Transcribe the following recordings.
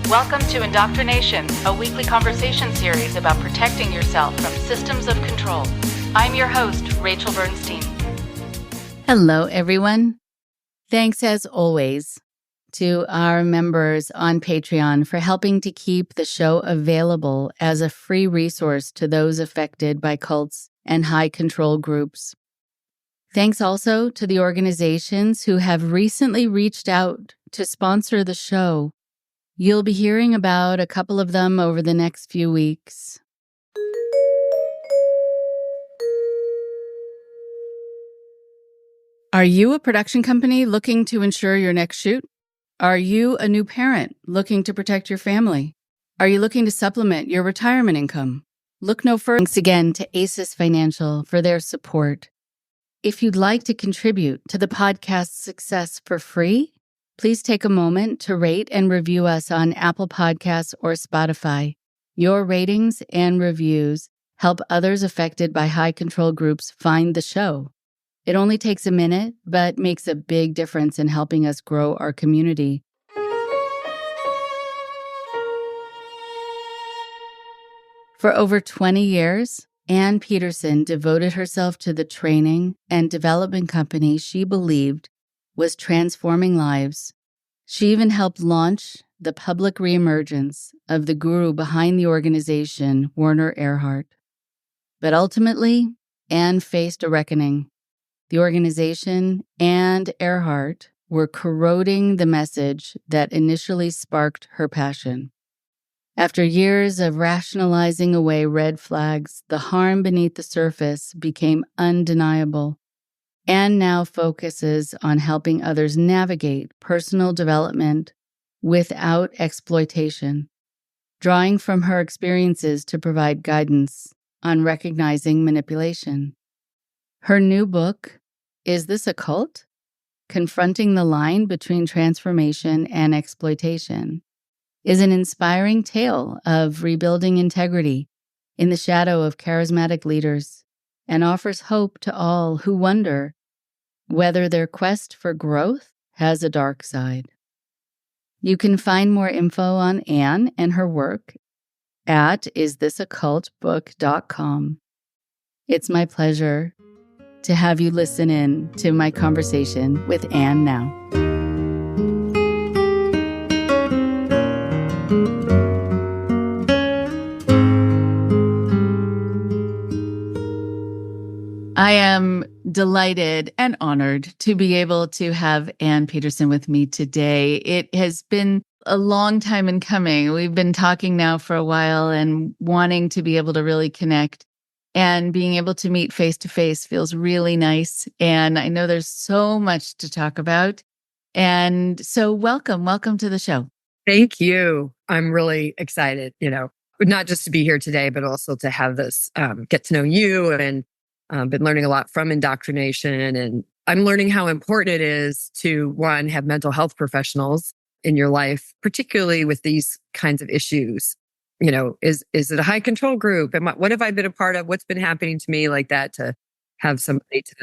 Welcome to IndoctriNation, a weekly conversation series about protecting yourself from systems of control. I'm your host, Rachel Bernstein. Hello, everyone. Thanks, as always, to our members on Patreon for helping to keep the show available as a free resource to those affected by cults and high control groups. Thanks also to the organizations who have recently reached out to sponsor the show. You'll be hearing about a couple of them over the next few weeks. Are you a production company looking to ensure your next shoot? Are you a new parent looking to protect your family? Are you looking to supplement your retirement income? Look no further. Thanks again to ACES Financial for their support. If you'd like to contribute to the podcast's success for free, please take a moment to rate and review us on Apple Podcasts or Spotify. Your ratings and reviews help others affected by high control groups find the show. It only takes a minute, but makes a big difference in helping us grow our community. For over 20 years, Ann Peterson devoted herself to the training and development company she believed was transforming lives. She even helped launch the public reemergence of the guru behind the organization, Werner Erhard. But ultimately, Ann faced a reckoning. The organization and Erhard were corroding the message that initially sparked her passion. After years of rationalizing away red flags, the harm beneath the surface became undeniable. Ann now focuses on helping others navigate personal development without exploitation, drawing from her experiences to provide guidance on recognizing manipulation. Her new book, Is This a Cult? Confronting the Line Between Transformation and Exploitation, is an inspiring tale of rebuilding integrity in the shadow of charismatic leaders and offers hope to all who wonder whether their quest for growth has a dark side. You can find more info on Ann and her work at isthisoccultbook.com. It's my pleasure to have you listen in to my conversation with Ann now. I am delighted and honored to be able to have Ann Peterson with me today. It has been a long time in coming. We've been talking now for a while and wanting to be able to really connect, and being able to meet face to face feels really nice. And I know there's so much to talk about. And so welcome to the show. Thank you. I'm really excited, not just to be here today, but also to have this, get to know you, and been learning a lot from IndoctriNation. And I'm learning how important it is to, one, have mental health professionals in your life, particularly with these kinds of issues. Is it a high control group? What have I been a part of? What's been happening to me like that? To have somebody to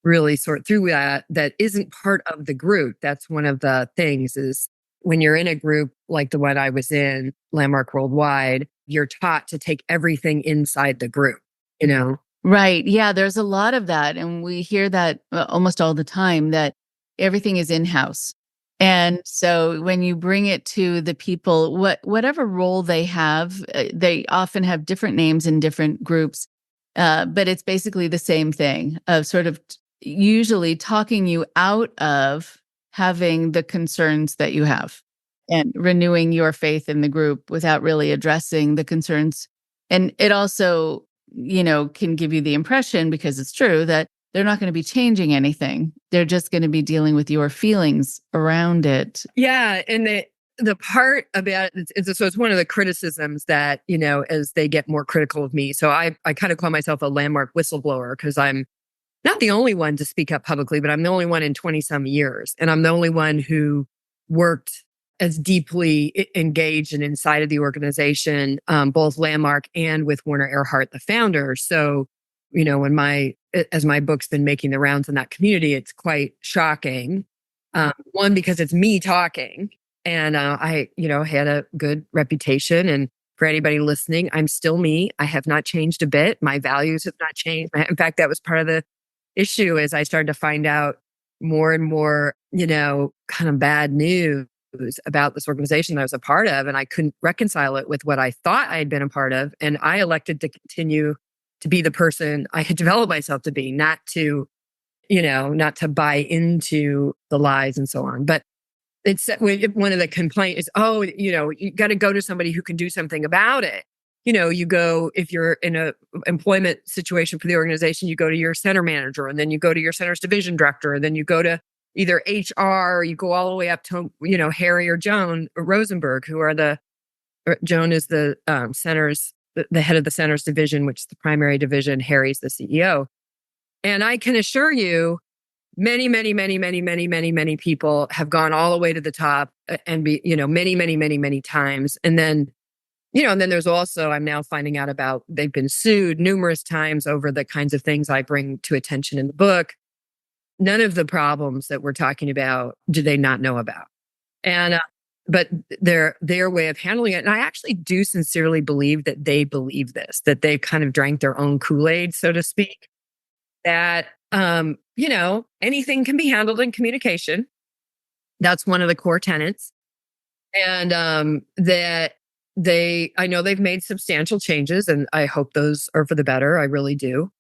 really sort through that isn't part of the group. That's one of the things, is when you're in a group like the one I was in, Landmark Worldwide, you're taught to take everything inside the group, Right. Yeah, there's a lot of that. And we hear that almost all the time, that everything is in-house. And so when you bring it to the people, whatever role they have, they often have different names in different groups, but it's basically the same thing of sort of usually talking you out of having the concerns that you have and renewing your faith in the group without really addressing the concerns. And it also can give you the impression, because it's true, that they're not going to be changing anything. They're just going to be dealing with your feelings around it. Yeah. And the part about it's one of the criticisms that, as they get more critical of me. So I kind of call myself a landmark whistleblower, because I'm not the only one to speak up publicly, but I'm the only one in 20 some years. And I'm the only one who worked as deeply engaged and inside of the organization, both Landmark and with Werner Erhard, the founder. So, as my book's been making the rounds in that community, it's quite shocking. One, because it's me talking, And I, had a good reputation. And for anybody listening, I'm still me. I have not changed a bit. My values have not changed. In fact, that was part of the issue as I started to find out more and more, kind of bad news about this organization I was a part of. And I couldn't reconcile it with what I thought I had been a part of. And I elected to continue to be the person I had developed myself to be, not to buy into the lies and so on. But it's one of the complaints is, you got to go to somebody who can do something about it. You go, if you're in a employment situation for the organization, you go to your center manager, and then you go to your center's division director, and then you go to either HR, or you go all the way up to, Harry or Joan Rosenberg, who are Joan is the center's, the head of the center's division, which is the primary division. Harry's the CEO. And I can assure you, many, many, many, many, many, many, many people have gone all the way to the top and many, many, many, many times. And then, and then there's also, I'm now finding out about, they've been sued numerous times over the kinds of things I bring to attention in the book. None of the problems that we're talking about do they not know about. And, but their way of handling it. And I actually do sincerely believe that they believe this, that they've kind of drank their own Kool-Aid, so to speak, that, anything can be handled in communication. That's one of the core tenets. And that I know they've made substantial changes, and I hope those are for the better. I really do,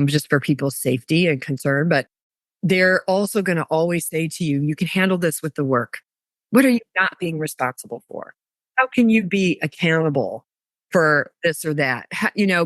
just for people's safety and concern. But they're also going to always say to you, you can handle this with the work. What are you not being responsible for? How can you be accountable for this or that?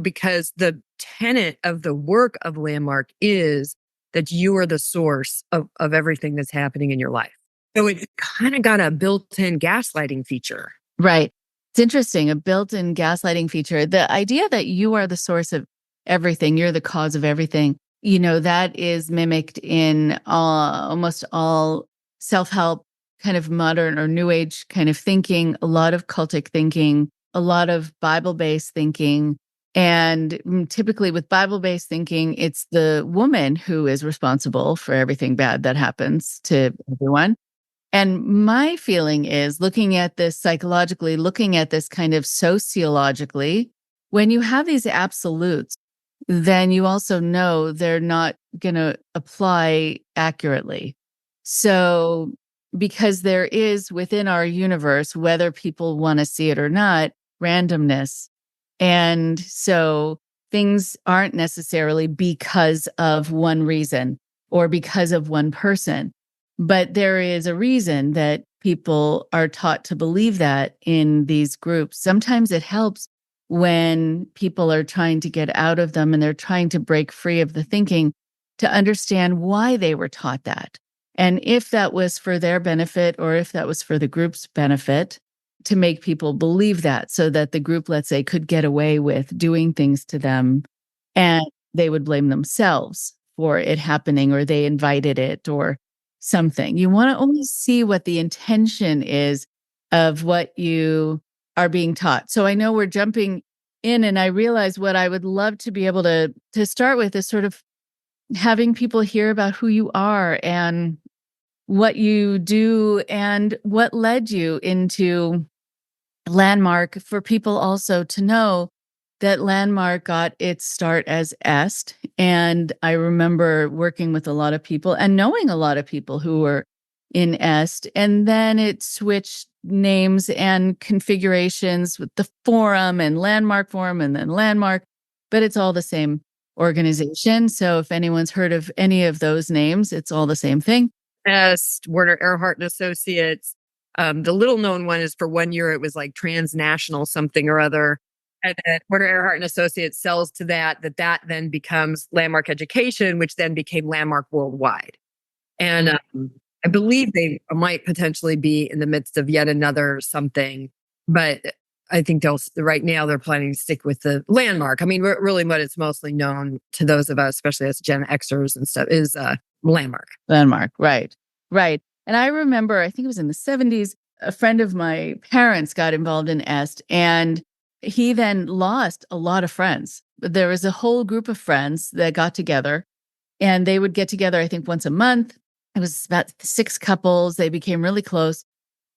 Because the tenet of the work of Landmark is that you are the source of everything that's happening in your life. So it's kind of got a built-in gaslighting feature. Right. It's interesting, a built-in gaslighting feature. The idea that you are the source of everything, you're the cause of everything, that is mimicked in almost all self-help kind of modern or new age kind of thinking, a lot of cultic thinking, a lot of Bible-based thinking. And typically with Bible-based thinking, it's the woman who is responsible for everything bad that happens to everyone. And my feeling is, looking at this psychologically, looking at this kind of sociologically, when you have these absolutes, then you also know they're not going to apply accurately. So, because there is within our universe, whether people want to see it or not, randomness. And so things aren't necessarily because of one reason or because of one person. But there is a reason that people are taught to believe that in these groups. Sometimes it helps when people are trying to get out of them and they're trying to break free of the thinking to understand why they were taught that. And if that was for their benefit or if that was for the group's benefit, to make people believe that, so that the group, let's say, could get away with doing things to them and they would blame themselves for it happening, or they invited it or something. You want to always see what the intention is of what you are being taught. So I know we're jumping in, and I realize what I would love to be able to start with is sort of having people hear about who you are and what you do and what led you into Landmark, for people also to know that Landmark got its start as Est. And I remember working with a lot of people and knowing a lot of people who were in Est. And then it switched names and configurations with the Forum and Landmark Forum and then Landmark, but it's all the same organization. So if anyone's heard of any of those names, it's all the same thing. Est, Werner Erhard and Associates. The little known one is, for 1 year, it was like transnational something or other. And Werner Erhard and Associates sells to that then becomes Landmark Education, which then became Landmark Worldwide. And I believe they might potentially be in the midst of yet another something, but I think right now they're planning to stick with the Landmark. I mean, really what it's mostly known to those of us, especially as Gen Xers and stuff, is Landmark. Landmark, right. Right. And I remember, I think it was in the 70s, a friend of my parents got involved in Est, and he then lost a lot of friends. There was a whole group of friends that got together, and they would get together, I think, once a month. It was about 6 couples. They became really close.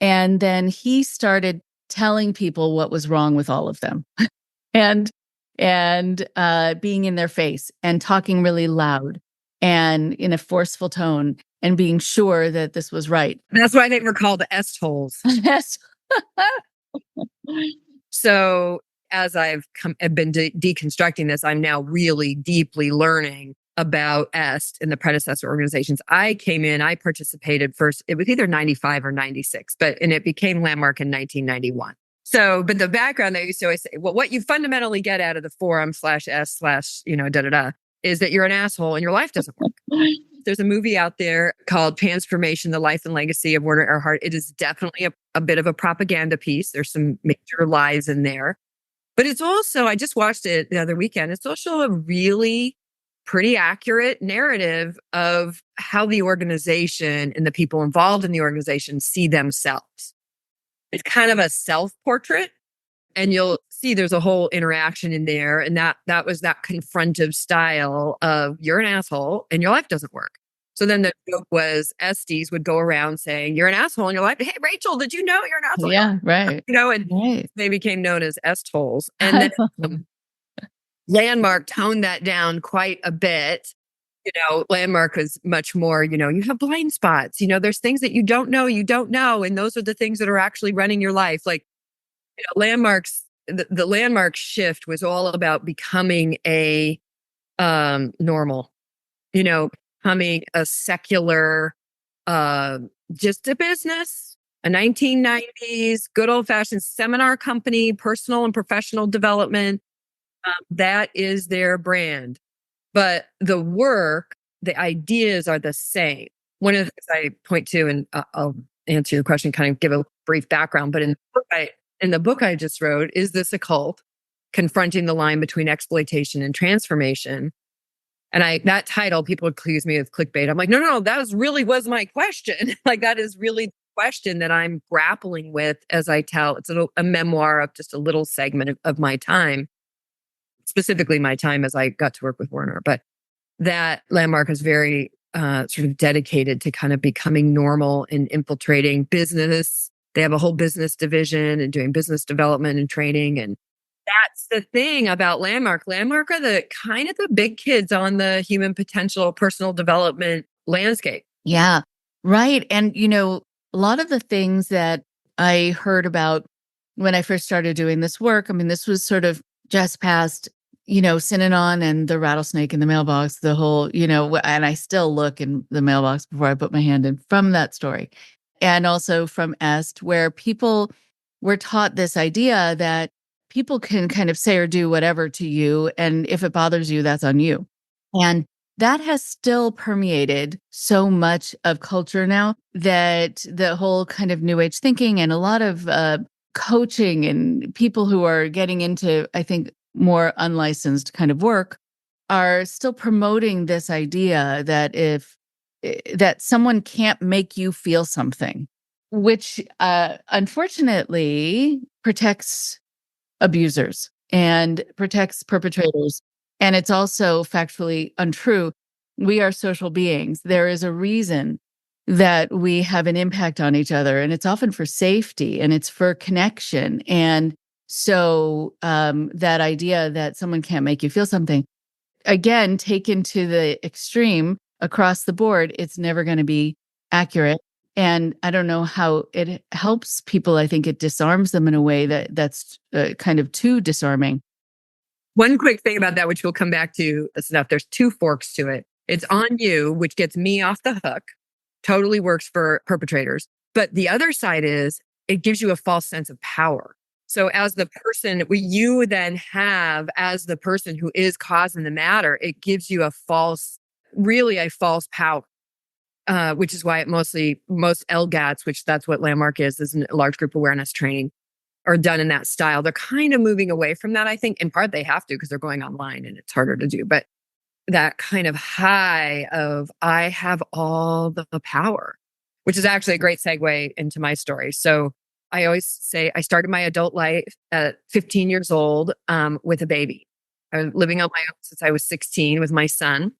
And then he started telling people what was wrong with all of them and being in their face and talking really loud and in a forceful tone and being sure that this was right. That's why they were called est-holes. Yes. So as I've been deconstructing this, I'm now really deeply learning about est in the predecessor organizations. I participated first, it was either 95 or 96, and it became Landmark in 1991. So, but the background they used to always say, well, what you fundamentally get out of the forum /s/ is that you're an asshole and your life doesn't work. There's a movie out there called Transformation, The Life and Legacy of Werner Erhard. It is definitely a bit of a propaganda piece. There's some major lies in there. But it's also, I just watched it the other weekend, it's also a really pretty accurate narrative of how the organization and the people involved in the organization see themselves. It's kind of a self-portrait. And you'll see there's a whole interaction in there. And that was that confrontive style of you're an asshole and your life doesn't work. So then the joke was Estes would go around saying, you're an asshole in your life. Hey, Rachel, did you know you're an asshole? Yeah, right. And right. they became known as est-holes. And then Landmark toned that down quite a bit. Landmark was much more, you have blind spots. There's things that you don't know. And those are the things that are actually running your life. Like, Landmark's the Landmark shift was all about becoming a normal, becoming a secular, just a business, a 1990s good old fashioned seminar company, personal and professional development. That is their brand, but the work, the ideas are the same. One of the things I point to, and I'll answer your question, kind of give a brief background, but in the book I just wrote, Is This a Cult? Confronting the Line Between Exploitation and Transformation. And that title, people accuse me of clickbait. I'm like, no, that was my question. Like, that is really the question that I'm grappling with as I tell. It's a memoir of just a little segment of my time, specifically my time as I got to work with Werner. But that Landmark is very sort of dedicated to kind of becoming normal and infiltrating business. They have a whole business division and doing business development and training. And that's the thing about Landmark. Landmark are the kind of the big kids on the human potential personal development landscape. Yeah, right. And, a lot of the things that I heard about when I first started doing this work, I mean, this was sort of just past, Synanon and the rattlesnake in the mailbox, the whole, and I still look in the mailbox before I put my hand in from that story. And also from Est, where people were taught this idea that people can kind of say or do whatever to you. And if it bothers you, that's on you. And that has still permeated so much of culture now that the whole kind of new age thinking and a lot of coaching and people who are getting into, I think, more unlicensed kind of work are still promoting this idea that that someone can't make you feel something, which unfortunately protects abusers and protects perpetrators. And it's also factually untrue. We are social beings. There is a reason that we have an impact on each other, and it's often for safety and it's for connection. And so that idea that someone can't make you feel something, again, taken to the extreme across the board, it's never going to be accurate. And I don't know how it helps people. I think it disarms them in a way that's kind of too disarming. One quick thing about that, which we'll come back to, enough. There's two forks to it. It's on you, which gets me off the hook. Totally works for perpetrators. But the other side is it gives you a false sense of power. So as the person, you then have as the person who is causing the matter, it gives you a false power. Which is why most LGATs, which that's what Landmark is a large group awareness training, are done in that style. They're kind of moving away from that, I think. In part, they have to because they're going online and it's harder to do. But that kind of high of, I have all the power, which is actually a great segue into my story. So I always say I started my adult life at 15 years old with a baby. I was living on my own since I was 16 with my son.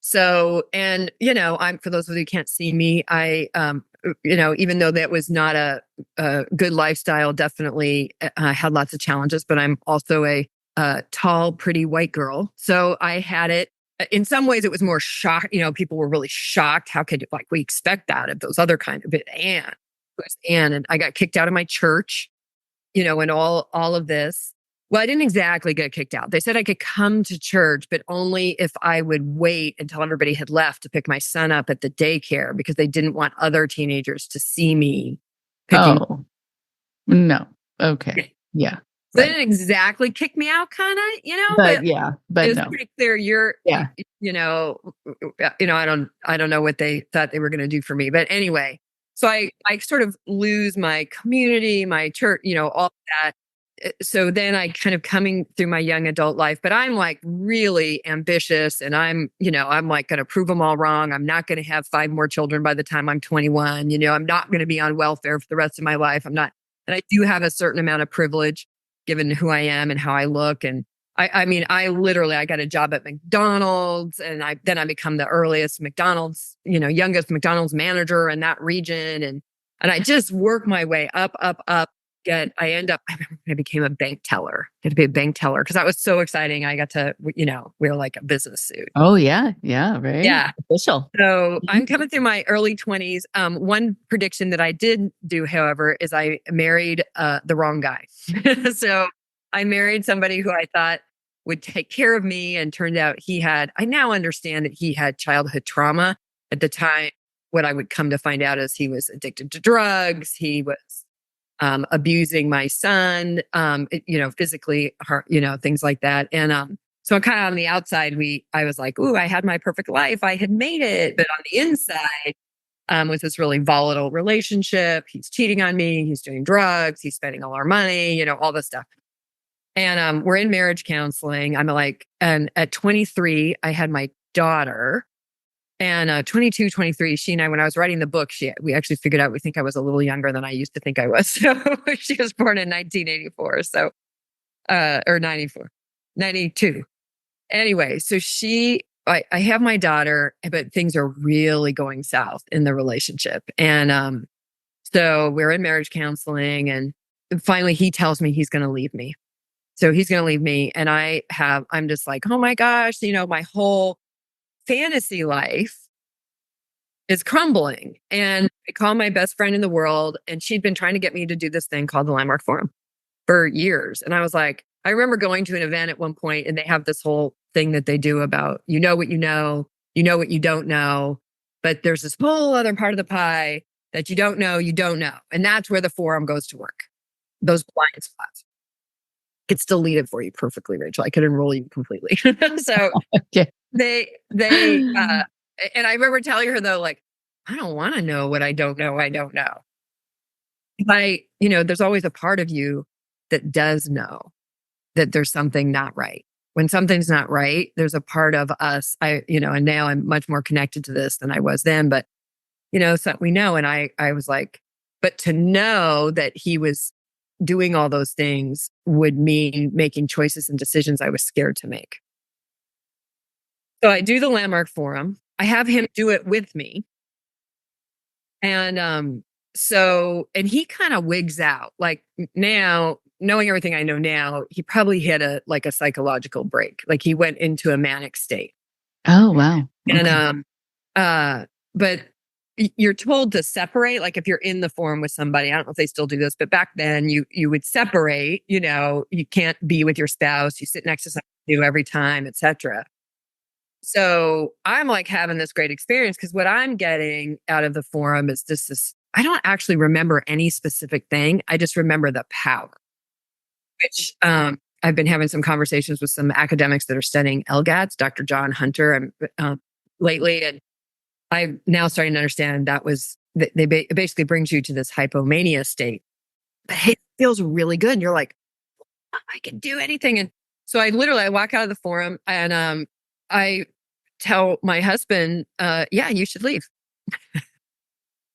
So, and, I'm, for those of you who can't see me, I, even though that was not a good lifestyle, definitely had lots of challenges, but I'm also a tall, pretty white girl. So I had it. In some ways, it was more shock. People were really shocked. How could we expect that of those other kind of it? Anne, it was Anne, and I got kicked out of my church. And all of this. Well, I didn't exactly get kicked out. They said I could come to church, but only if I would wait until everybody had left to pick my son up at the daycare, because they didn't want other teenagers to see me picking. Oh, no. Okay. Yeah. They didn't exactly kick me out, kind of, But yeah, but it was no. pretty clear. Yeah. I don't know what they thought they were going to do for me, but anyway, so I sort of lose my community, my church, all that. So then I kind of coming through my young adult life, but I'm like really ambitious, and I'm like going to prove them all wrong. I'm not going to have 5 more children by the time I'm 21. I'm not going to be on welfare for the rest of my life. I'm not, and I do have a certain amount of privilege given who I am and how I look. And I mean, I got a job at McDonald's, and then I become the earliest McDonald's, youngest McDonald's manager in that region. And I just work my way up, up, up. I remember when I became a bank teller. I had to be a bank teller because that was so exciting. I got to, wear like a business suit. Oh, yeah. Yeah. Right. Yeah. Official. So I'm coming through my early 20s. One prediction that I did do, however, is I married the wrong guy. So I married somebody who I thought would take care of me, and turned out I now understand that he had childhood trauma. At the time, what I would come to find out is he was addicted to drugs. He was abusing my son, physically, things like that. And so kind of on the outside, I was like, ooh, I had my perfect life. I had made it. But on the inside, was this really volatile relationship. He's cheating on me. He's doing drugs. He's spending all our money, all this stuff. And we're in marriage counseling. And at 23, I had my daughter. And 22, 23, she and I, when I was writing the book, we actually figured out, we think I was a little younger than I used to think I was. So she was born in 1984. So, or 94, 92. Anyway, so I have my daughter, but things are really going south in the relationship. And so we're in marriage counseling, and finally he tells me he's going to leave me. So he's going to leave me. And I'm just like, oh my gosh, my whole fantasy life is crumbling. And I call my best friend in the world, and she'd been trying to get me to do this thing called the Landmark Forum for years. And I was like, I remember going to an event at one point, and they have this whole thing that they do about, what you know what you don't know, but there's this whole other part of the pie that you don't know. And that's where the forum goes to work. Those blind spots. I could still lead it for you perfectly, Rachel. I could enroll you completely. So Okay. they and I remember telling her, though, like, I don't want to know what I don't know. There's always a part of you that does know that there's something not right. When something's not right, there's a part of us, and now I'm much more connected to this than I was then, but so we know. And I was like, but to know that he was doing all those things would mean making choices and decisions I was scared to make. So I do the Landmark Forum. I have him do it with me. And and he kind of wigs out. Like, now, knowing everything I know now, he probably hit a psychological break. Like, he went into a manic state. Oh, wow. Okay. And but you're told to separate. Like, if you're in the forum with somebody, I don't know if they still do this, but back then you would separate. You can't be with your spouse. You sit next to somebody new every time, etc. So I'm like having this great experience, because what I'm getting out of the forum is this. I don't actually remember any specific thing. I just remember the power, which I've been having some conversations with some academics that are studying LGATs, Dr. John Hunter, lately. And I'm now starting to understand it basically brings you to this hypomania state. But it feels really good. And you're like, oh, I can do anything. And so I walk out of the forum, and I tell my husband, yeah, you should leave.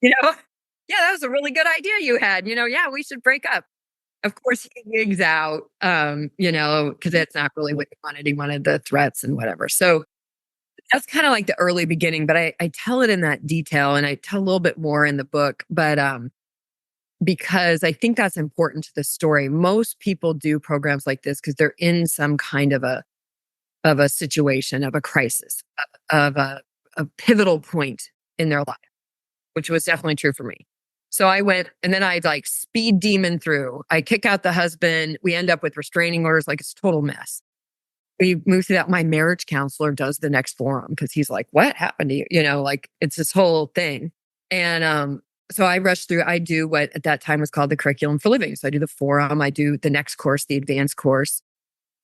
Yeah, that was a really good idea you had. Yeah, we should break up. Of course, he wigs out, because that's not really what he wanted. He wanted the threats and whatever. So that's kind of like the early beginning, but I tell it in that detail, and I tell a little bit more in the book. But because I think that's important to the story. Most people do programs like this because they're in some kind of a situation, of a crisis, of a pivotal point in their life, which was definitely true for me. So I went, and then I like speed demon through. I kick out the husband. We end up with restraining orders, like it's a total mess. We move through that. My marriage counselor does the next forum because he's like, "What happened to you?" Like it's this whole thing. And so I rush through. I do what at that time was called the curriculum for living. So I do the forum. I do the next course, the advanced course.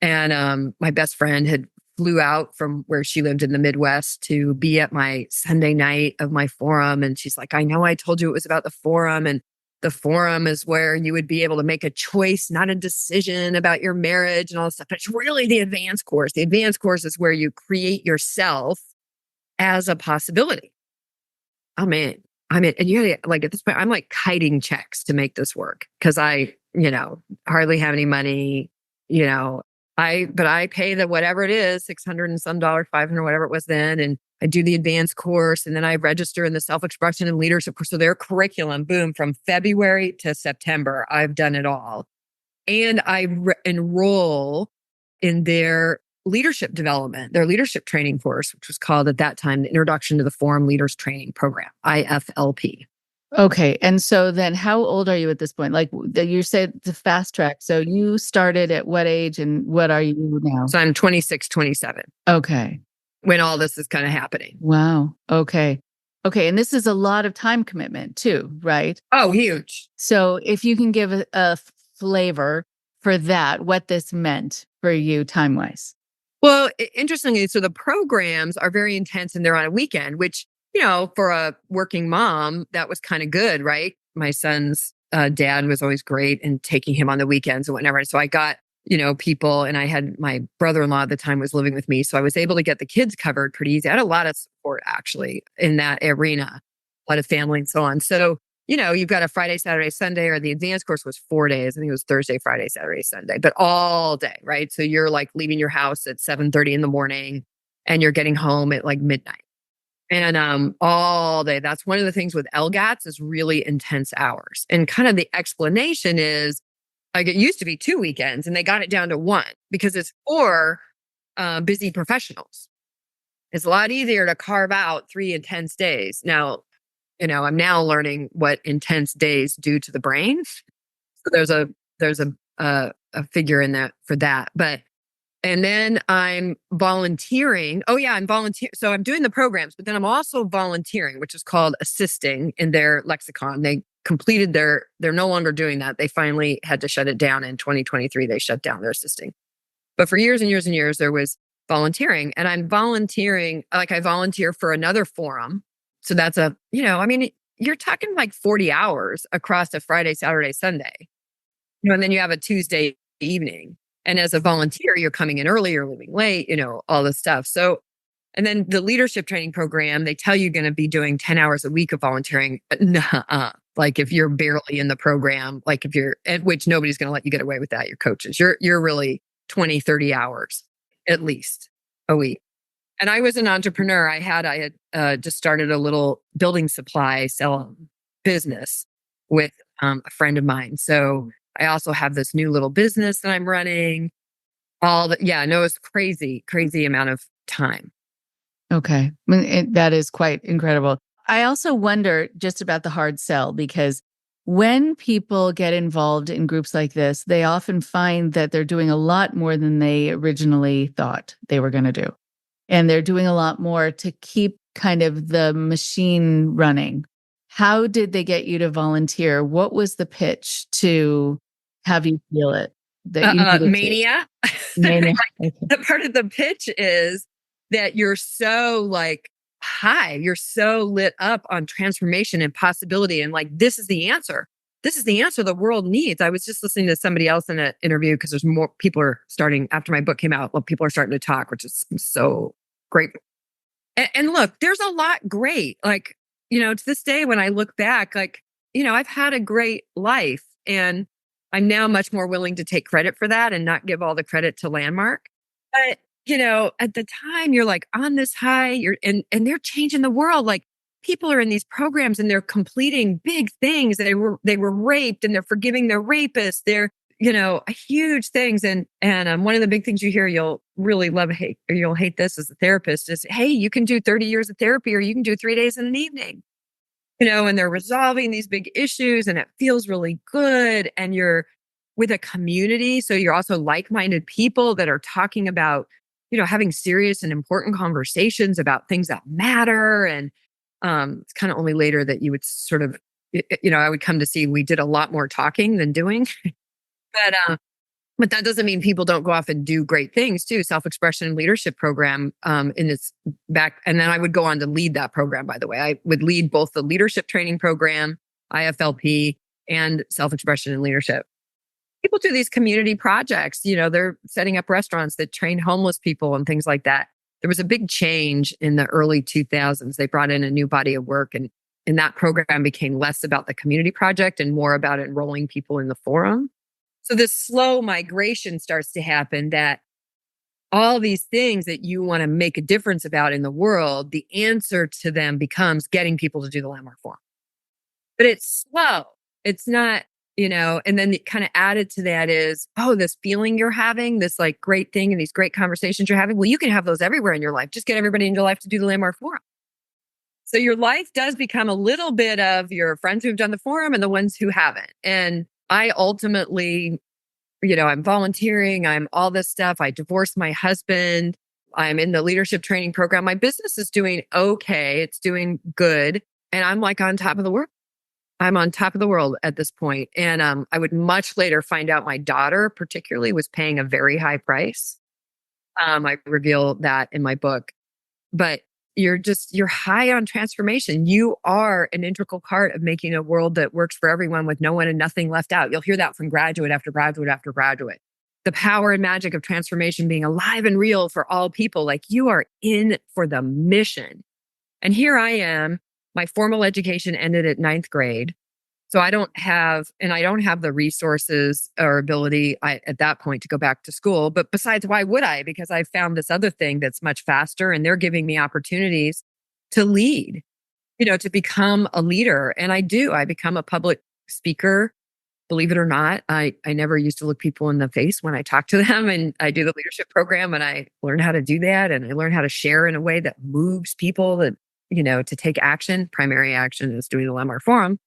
And my best friend had flew out from where she lived in the Midwest to be at my Sunday night of my forum. And she's like, "I know I told you it was about the forum. And the forum is where you would be able to make a choice, not a decision about your marriage and all this stuff. But it's really the advanced course. The advanced course is where you create yourself as a possibility." Oh, man. And you gotta, like, at this point, I'm like kiting checks to make this work because I, hardly have any money, but I pay the whatever it is, 600 and some dollars, 500, whatever it was then. And I do the advanced course, and then I register in the self-expression and leadership course. So their curriculum, boom, from February to September, I've done it all. And I enroll in their leadership development, their leadership training course, which was called at that time the Introduction to the Forum Leaders Training Program, IFLP. Okay. And so then how old are you at this point? Like you said, the fast track. So you started at what age and what are you now? So I'm 26, 27. Okay. When all this is kind of happening. Wow. Okay. Okay. And this is a lot of time commitment too, right? Oh, huge. So if you can give a flavor for that, what this meant for you time-wise. Well, interestingly, so the programs are very intense and they're on a weekend, which, for a working mom, that was kind of good, right? My son's dad was always great in taking him on the weekends and whatever. So I got, people, and I had my brother-in-law at the time was living with me. So I was able to get the kids covered pretty easy. I had a lot of support actually in that arena, a lot of family and so on. So, you've got a Friday, Saturday, Sunday, or the advanced course was 4 days. I think it was Thursday, Friday, Saturday, Sunday, but all day, right? So you're like leaving your house at 7:30 in the morning and you're getting home at like midnight. And all day. That's one of the things with LGATs is really intense hours. And kind of the explanation is like it used to be 2 weekends and they got it down to 1 because it's for busy professionals. It's a lot easier to carve out 3 intense days. Now, I'm now learning what intense days do to the brain. So there's a figure in that for that. And then I'm volunteering. Oh yeah, I'm volunteering. So I'm doing the programs, but then I'm also volunteering, which is called assisting in their lexicon. They completed they're no longer doing that. They finally had to shut it down in 2023. They shut down their assisting. But for years and years and years, there was volunteering. And I'm volunteering, like I volunteer for another forum. So that's you're talking like 40 hours across a Friday, Saturday, Sunday. And then you have a Tuesday evening. And as a volunteer, you're coming in early, you're leaving late, all this stuff. So, and then the leadership training program, they tell you're going to be doing 10 hours a week of volunteering. Nuh-uh. Like if you're barely in the program, like if you're, at which nobody's going to let you get away with that, your coaches, you're really 20, 30 hours at least a week. And I was an entrepreneur. I had just started a little building supply selling business with a friend of mine. So I also have this new little business that I'm running. It's crazy amount of time. Okay. That is quite incredible. I also wonder just about the hard sell because when people get involved in groups like this, they often find that they're doing a lot more than they originally thought they were going to do. And they're doing a lot more to keep kind of the machine running. How did they get you to volunteer? What was the pitch to have you feel it? That you mania. Mania. Okay. The part of the pitch is that you're so like high, you're so lit up on transformation and possibility. And like, this is the answer. This is the answer the world needs. I was just listening to somebody else in an interview because there's more people are starting after my book came out. Well, people are starting to talk, which is so great. And look, there's a lot great. Like, to this day, when I look back, like, I've had a great life and I'm now much more willing to take credit for that and not give all the credit to Landmark. But, at the time you're like on this high, and they're changing the world. Like people are in these programs and they're completing big things. They were raped and they're forgiving their rapists. They're, huge things. And one of the big things you hear, you'll really love, hate, or you'll hate this as a therapist is, hey, you can do 30 years of therapy or you can do 3 days in an evening. And they're resolving these big issues and it feels really good. And you're with a community. So you're also like-minded people that are talking about, having serious and important conversations about things that matter. And it's kind of only later that you would sort of, I would come to see we did a lot more talking than doing. But that doesn't mean people don't go off and do great things too. Self-expression and leadership program in its back. And then I would go on to lead that program, by the way. I would lead both the leadership training program, IFLP, and self-expression and leadership. People do these community projects. They're setting up restaurants that train homeless people and things like that. There was a big change in the early 2000s. They brought in a new body of work and that program became less about the community project and more about enrolling people in the forum. So this slow migration starts to happen that all these things that you want to make a difference about in the world, the answer to them becomes getting people to do the landmark forum. But it's slow. It's not, and then kind of added to that is, this feeling you're having, this like great thing and these great conversations you're having. Well, you can have those everywhere in your life. Just get everybody in your life to do the landmark forum. So your life does become a little bit of your friends who've done the forum and the ones who haven't. And I ultimately, I'm volunteering, I'm all this stuff. I divorced my husband. I'm in the leadership training program. My business is doing okay. It's doing good. And I'm like on top of the world. I'm on top of the world at this point. And I would much later find out my daughter particularly was paying a very high price. I reveal that in my book. But you're high on transformation. You are an integral part of making a world that works for everyone with no one and nothing left out. You'll hear that from graduate after graduate after graduate. The power and magic of transformation being alive and real for all people. Like you are in for the mission. And here I am. My formal education ended at 9th grade. So I don't have the resources or ability at that point to go back to school. But besides, why would I? Because I found this other thing that's much faster and they're giving me opportunities to lead, to become a leader. And I become a public speaker. Believe it or not, I never used to look people in the face when I talk to them. And I do the leadership program and I learned how to do that. And I learned how to share in a way that moves people that, to take action. Primary action is doing the landmark forum.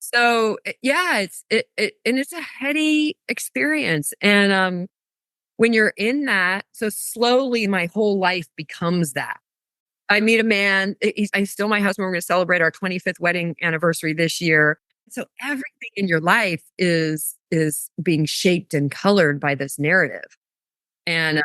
So yeah, it's a heady experience. And when you're in that, so slowly my whole life becomes that. I meet a man, he's still my husband. We're going to celebrate our 25th wedding anniversary this year. So everything in your life is being shaped and colored by this narrative. And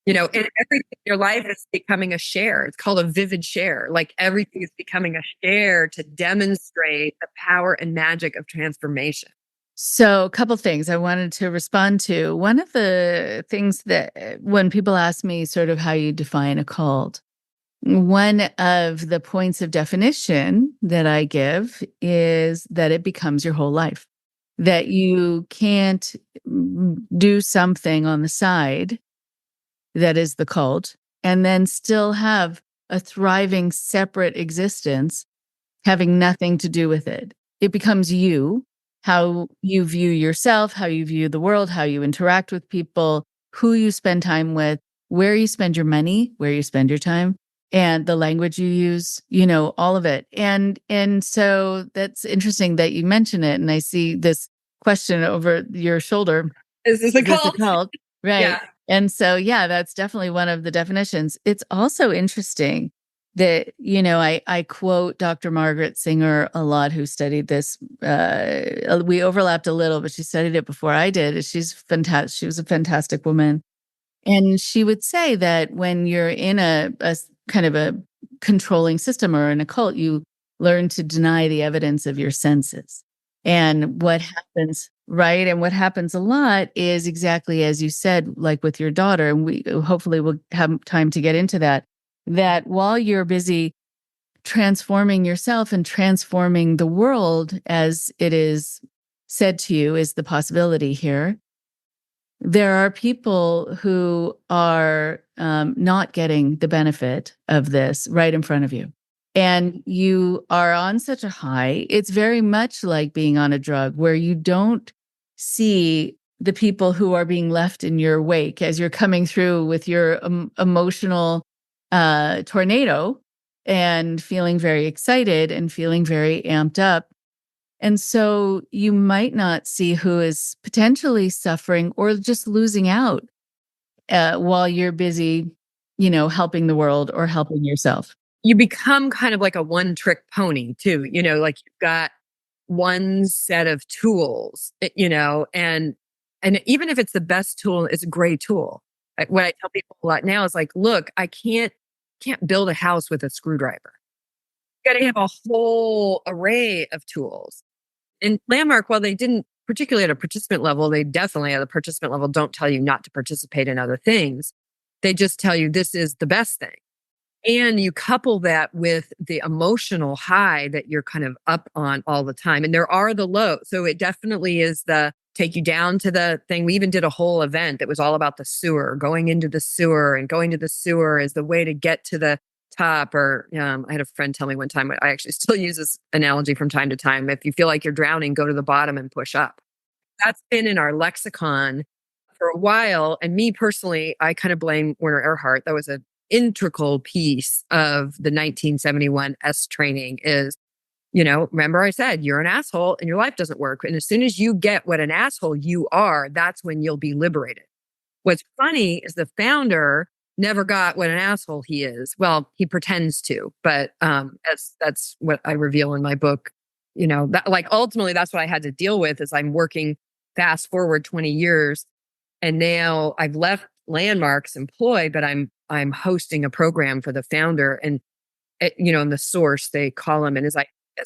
and everything in your life is becoming a share. It's called a vivid share. Like everything is becoming a share to demonstrate the power and magic of transformation. So a couple things I wanted to respond to. One of the things that when people ask me sort of how you define a cult, one of the points of definition that I give is that it becomes your whole life. That you can't do something on the side that is the cult, and then still have a thriving, separate existence having nothing to do with it. It becomes you, how you view yourself, how you view the world, how you interact with people, who you spend time with, where you spend your money, where you spend your time, and the language you use, all of it. And so that's interesting that you mention it. And I see this question over your shoulder. Is this a cult? Right. Yeah. And so, that's definitely one of the definitions. It's also interesting that, I quote Dr. Margaret Singer a lot, who studied this. We overlapped a little, but she studied it before I did. She's fantastic. She was a fantastic woman. And she would say that when you're in a kind of a controlling system or in a cult, you learn to deny the evidence of your senses. And what happens, right? And what happens a lot is exactly as you said, like with your daughter, and we hopefully will have time to get into that while you're busy transforming yourself and transforming the world as it is said to you is the possibility here, there are people who are not getting the benefit of this right in front of you. And you are on such a high. It's very much like being on a drug where you don't see the people who are being left in your wake as you're coming through with your emotional tornado and feeling very excited and feeling very amped up. And so you might not see who is potentially suffering or just losing out while you're busy, helping the world or helping yourself. You become kind of like a one-trick pony too, like you've got one set of tools, and even if it's the best tool, it's a great tool. What I tell people a lot now is like, look, I can't build a house with a screwdriver. You got to have a whole array of tools. And Landmark, while they didn't particularly at a participant level, they definitely at a participant level don't tell you not to participate in other things. They just tell you this is the best thing. And you couple that with the emotional high that you're kind of up on all the time. And there are the lows. So it definitely is the take you down to the thing. We even did a whole event that was all about the sewer, going into the sewer, and going to the sewer is the way to get to the top. Or I had a friend tell me one time, I actually still use this analogy from time to time. If you feel like you're drowning, go to the bottom and push up. That's been in our lexicon for a while. And me personally, I kind of blame Werner Erhard. That was an integral piece of the 1971 S training is, remember I said, you're an asshole and your life doesn't work. And as soon as you get what an asshole you are, that's when you'll be liberated. What's funny is the founder never got what an asshole he is. Well, he pretends to, but that's what I reveal in my book. That ultimately that's what I had to deal with is I'm working fast forward 20 years. And now I've left Landmark's employ, but I'm hosting a program for the founder, and in the source they call him. And as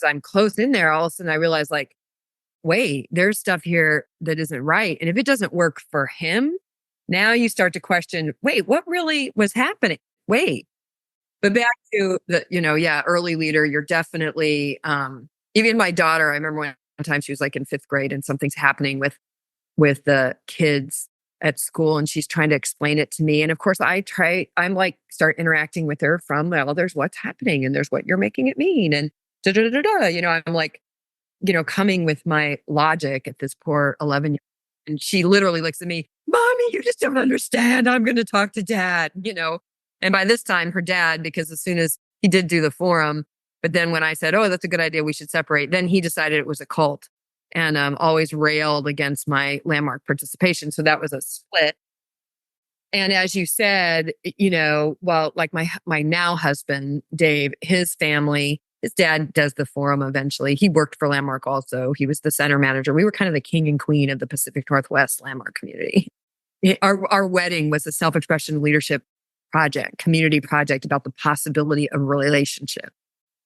I'm close in there, all of a sudden I realize, like, wait, there's stuff here that isn't right. And if it doesn't work for him, now you start to question, wait, what really was happening? Wait, but back to the early leader. You're definitely even my daughter. I remember one time she was like in 5th grade, and something's happening with the kids at school, and she's trying to explain it to me. And of course I'm like, start interacting with her from, well, there's what's happening and there's what you're making it mean. And I'm like, coming with my logic at this poor 11-year-old. And she literally looks at me, Mommy, you just don't understand. I'm going to talk to Dad, And by this time her dad, because as soon as he did do the forum, but then when I said, oh, that's a good idea, we should separate, then he decided it was a cult. And always railed against my Landmark participation. So that was a split. And as you said, well, like my now husband, Dave, his family, his dad does the forum eventually. He worked for Landmark also. He was the center manager. We were kind of the king and queen of the Pacific Northwest Landmark community. Our wedding was a self-expression leadership project, community project about the possibility of relationship.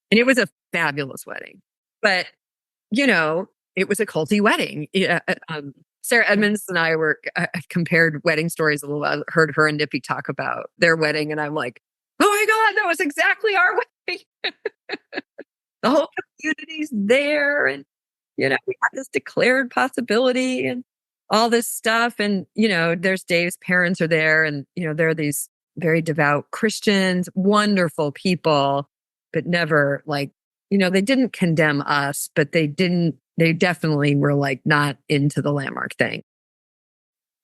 And it was a fabulous wedding. But, it was a culty wedding. Sarah Edmonds and I were compared wedding stories a little. I heard her and Nippy talk about their wedding, and I'm like, oh my God, that was exactly our wedding. The whole community's there, and we had this declared possibility and all this stuff. And there's Dave's parents are there, and they're these very devout Christians, wonderful people, but never like, they didn't condemn us, but they definitely were like not into the Landmark thing.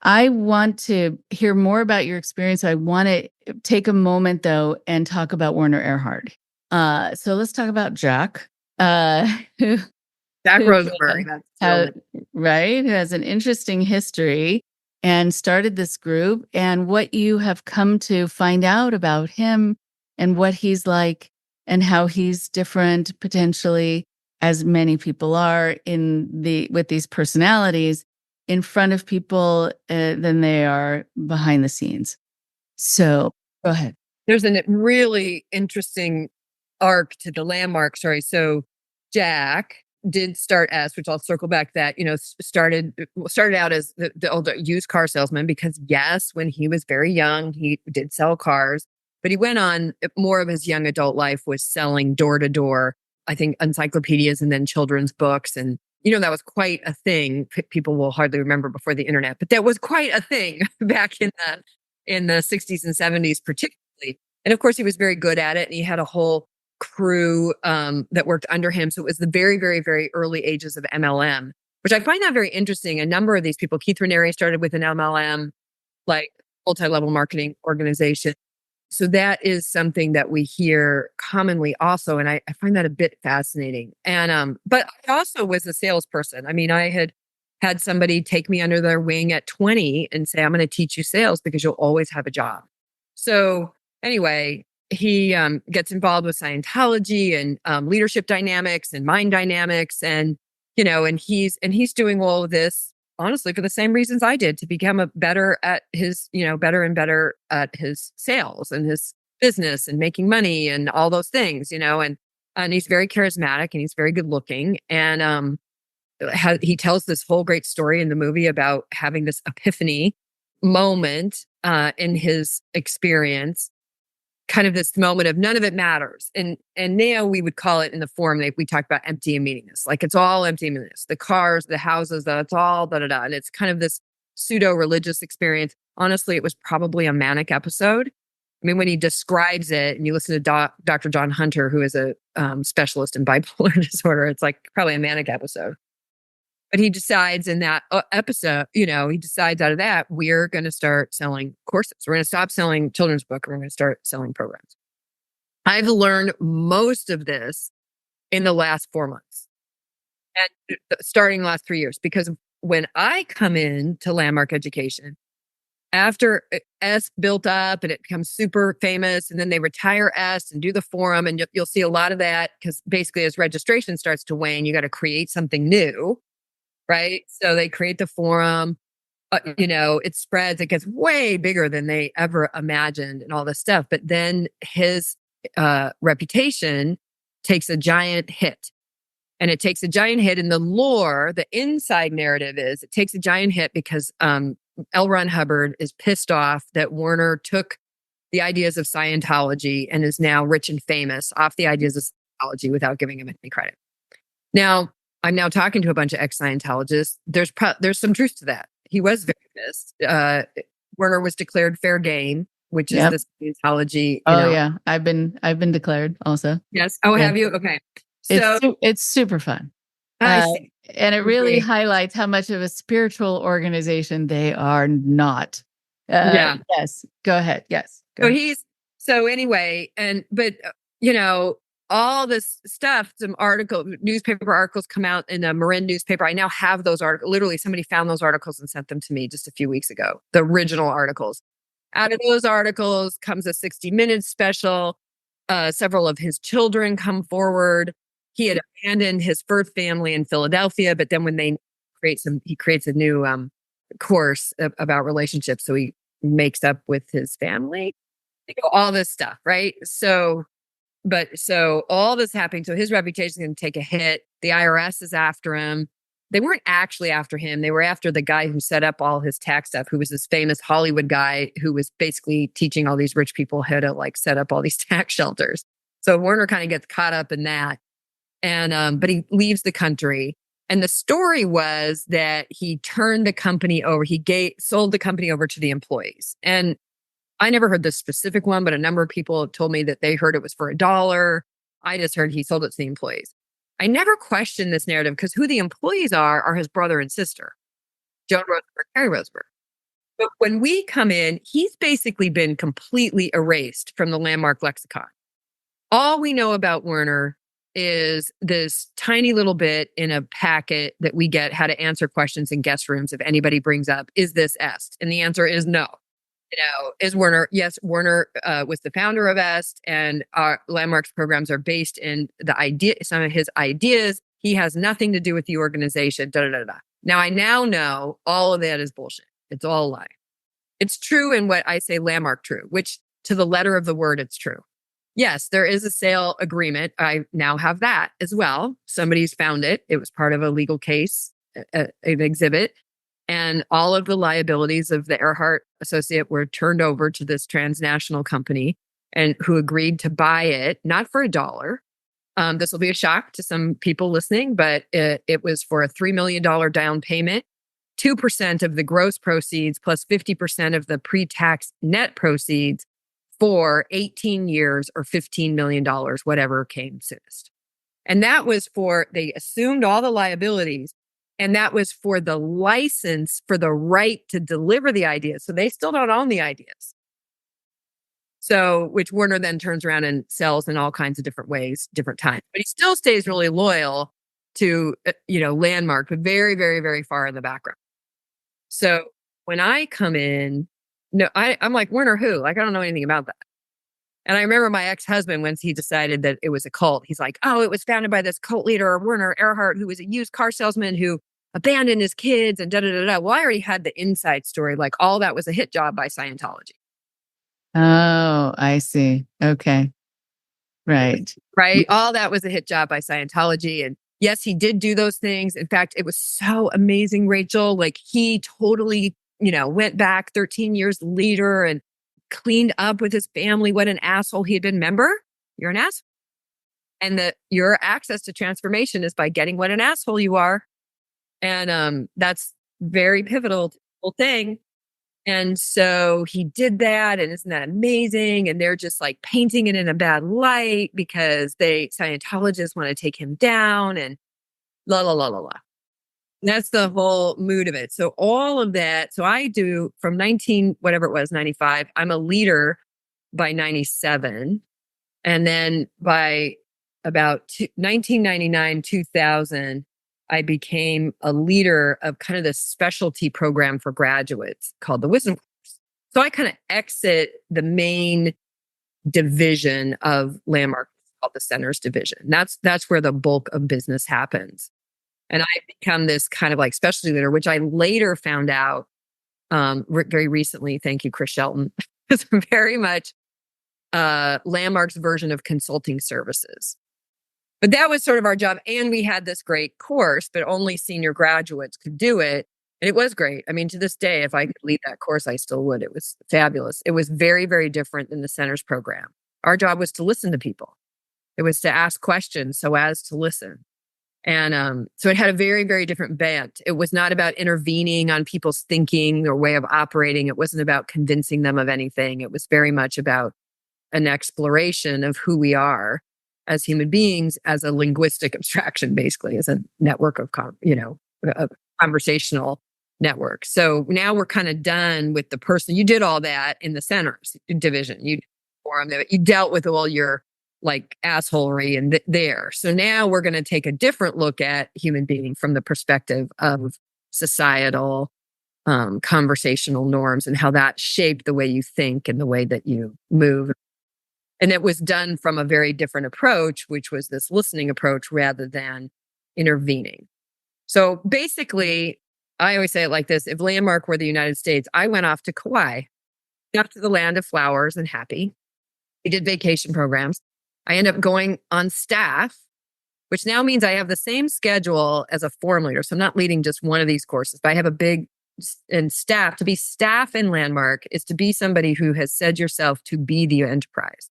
I want to hear more about your experience. I want to take a moment though and talk about Werner Erhard. So let's talk about Jack. Who Jack Rosenberg, right? Who has an interesting history and started this group, and what you have come to find out about him and what he's like and how he's different potentially, as many people are with these personalities in front of people than they are behind the scenes. So go ahead. There's a really interesting arc to the Landmark story. So Jack did start as, which I'll circle back that, started out as the old used car salesman, because yes, when he was very young, he did sell cars, but he went on more of his young adult life was selling door to door, I think encyclopedias and then children's books. And, that was quite a thing. People will hardly remember before the internet, but that was quite a thing back in the 60s and 70s, particularly. And of course, he was very good at it, and he had a whole crew that worked under him. So it was the very, very, very early ages of MLM, which I find that very interesting. A number of these people, Keith Raniere started with an MLM, like multi-level marketing organization. So that is something that we hear commonly also. And I find that a bit fascinating. And, but I also was a salesperson. I mean, I had somebody take me under their wing at 20 and say, I'm going to teach you sales because you'll always have a job. So anyway, he gets involved with Scientology and leadership dynamics and mind dynamics. And, and he's doing all of this honestly for the same reasons I did, to become better at his, better and better at his sales and his business and making money and all those things, and he's very charismatic and he's very good looking. And he tells this whole great story in the movie about having this epiphany moment in his experience, kind of this moment of none of it matters. And now we would call it in the forum, we talk about empty and meaningless. Like it's all empty and meaningless. The cars, the houses, it's all da-da-da. And it's kind of this pseudo-religious experience. Honestly, it was probably a manic episode. I mean, when he describes it and you listen to Dr. John Hunter, who is a specialist in bipolar disorder, it's like probably a manic episode. But he decides in that episode, he decides out of that, we're going to start selling courses. We're going to stop selling children's book. And we're going to start selling programs. I've learned most of this in the last 4 months and starting the last 3 years, because when I come in to Landmark Education, after S built up and it becomes super famous, and then they retire S and do the forum, and you'll see a lot of that because basically as registration starts to wane, you got to create something new. Right. So they create the forum, it spreads, it gets way bigger than they ever imagined and all this stuff. But then his reputation takes a giant hit, and it takes a giant hit in the lore. The inside narrative is it takes a giant hit because L. Ron Hubbard is pissed off that Werner took the ideas of Scientology and is now rich and famous off the ideas of Scientology without giving him any credit. Now, I'm now talking to a bunch of ex-Scientologists. There's some truth to that. He was very pissed. Werner was declared fair game, which is the Scientology. Yeah, I've been declared also. Yes. Oh, have you? Okay. So it's super fun. I see. And it really highlights how much of a spiritual organization they are not. Yes. Go ahead. Yes. Anyway, all this stuff, newspaper articles come out in a Marin newspaper. I now have those articles. Literally, somebody found those articles and sent them to me just a few weeks ago, the original articles. Out of those articles comes a 60 Minutes special. Several of his children come forward. He had abandoned his birth family in Philadelphia, but then when he creates a new course about relationships. So he makes up with his family, all this stuff, right? So all this happening. So his reputation is going to take a hit. The IRS is after him. They weren't actually after him. They were after the guy who set up all his tax stuff, who was this famous Hollywood guy who was basically teaching all these rich people how to set up all these tax shelters. So Werner kind of gets caught up in that. And, but he leaves the country. And the story was that he turned the company over. Sold the company over to the employees. And I never heard this specific one, but a number of people have told me that they heard it was for $1. I just heard he sold it to the employees. I never questioned this narrative because who the employees are his brother and sister, Joan Rosenberg, Carrie Rosenberg. But when we come in, he's basically been completely erased from the Landmark lexicon. All we know about Werner is this tiny little bit in a packet that we get how to answer questions in guest rooms if anybody brings up, is this EST? And the answer is no. Is Werner? Yes, Werner was the founder of EST, and our Landmark's programs are based in some of his ideas. He has nothing to do with the organization. Now I know all of that is bullshit. It's all a lie. It's true in what I say Landmark true, which to the letter of the word, it's true. Yes, there is a sale agreement. I now have that as well. Somebody's found it. It was part of a legal case, an exhibit. And all of the liabilities of the Erhard associate were turned over to this transnational company, and who agreed to buy it, not for $1, This will be a shock to some people listening, but it was for a $3 million down payment, 2% of the gross proceeds plus 50% of the pre-tax net proceeds for 18 years or $15 million, whatever came soonest. And that was they assumed all the liabilities, and that was for the license for the right to deliver the ideas. So they still don't own the ideas. So, which Werner then turns around and sells in all kinds of different ways, different times. But he still stays really loyal to, Landmark, but very, very, very far in the background. So when I come in, I'm like, Werner who? Like, I don't know anything about that. And I remember my ex-husband, once he decided that it was a cult, he's like, oh, it was founded by this cult leader, Werner Erhard, who was a used car salesman who abandoned his kids and da-da-da-da. Well, I already had the inside story. Like, all that was a hit job by Scientology. Oh, I see. Okay. Right. Right. All that was a hit job by Scientology. And yes, he did do those things. In fact, it was so amazing, Rachel. Like, he totally, went back 13 years later and cleaned up with his family. What an asshole he had been. Remember, you're an asshole. And your access to transformation is by getting what an asshole you are. And that's very pivotal to the whole thing. And so he did that, and isn't that amazing? And they're just like painting it in a bad light because Scientologists want to take him down and la, la, la, la, la. And that's the whole mood of it. So all of that. So I do from 95, I'm a leader by 97. And then by about 1999, 2000, I became a leader of kind of this specialty program for graduates called the Whistleblower. So I kind of exit the main division of Landmark called the Centers Division. That's where the bulk of business happens. And I become this kind of like specialty leader, which I later found out very recently. Thank you, Chris Shelton. It's very much Landmark's version of consulting services. But that was sort of our job. And we had this great course, but only senior graduates could do it. And it was great. I mean, to this day, if I could lead that course, I still would. It was fabulous. It was very, very different than the centers program. Our job was to listen to people. It was to ask questions so as to listen. And so it had a very, very different bent. It was not about intervening on people's thinking or way of operating. It wasn't about convincing them of anything. It was very much about an exploration of who we are as human beings, as a linguistic abstraction, basically, as a network of, a conversational network. So now we're kind of done with the person. You did all that in the centers division. You dealt with all your like assholery and there. So now we're going to take a different look at human being from the perspective of societal, conversational norms and how that shaped the way you think and the way that you move. And it was done from a very different approach, which was this listening approach rather than intervening. So basically, I always say it like this. If Landmark were the United States, I went off to Kauai, up to the land of flowers and happy. We did vacation programs. I ended up going on staff, which now means I have the same schedule as a forum leader. So I'm not leading just one of these courses, but I have a big and staff. To be staff in Landmark is to be somebody who has said yourself to be the enterprise.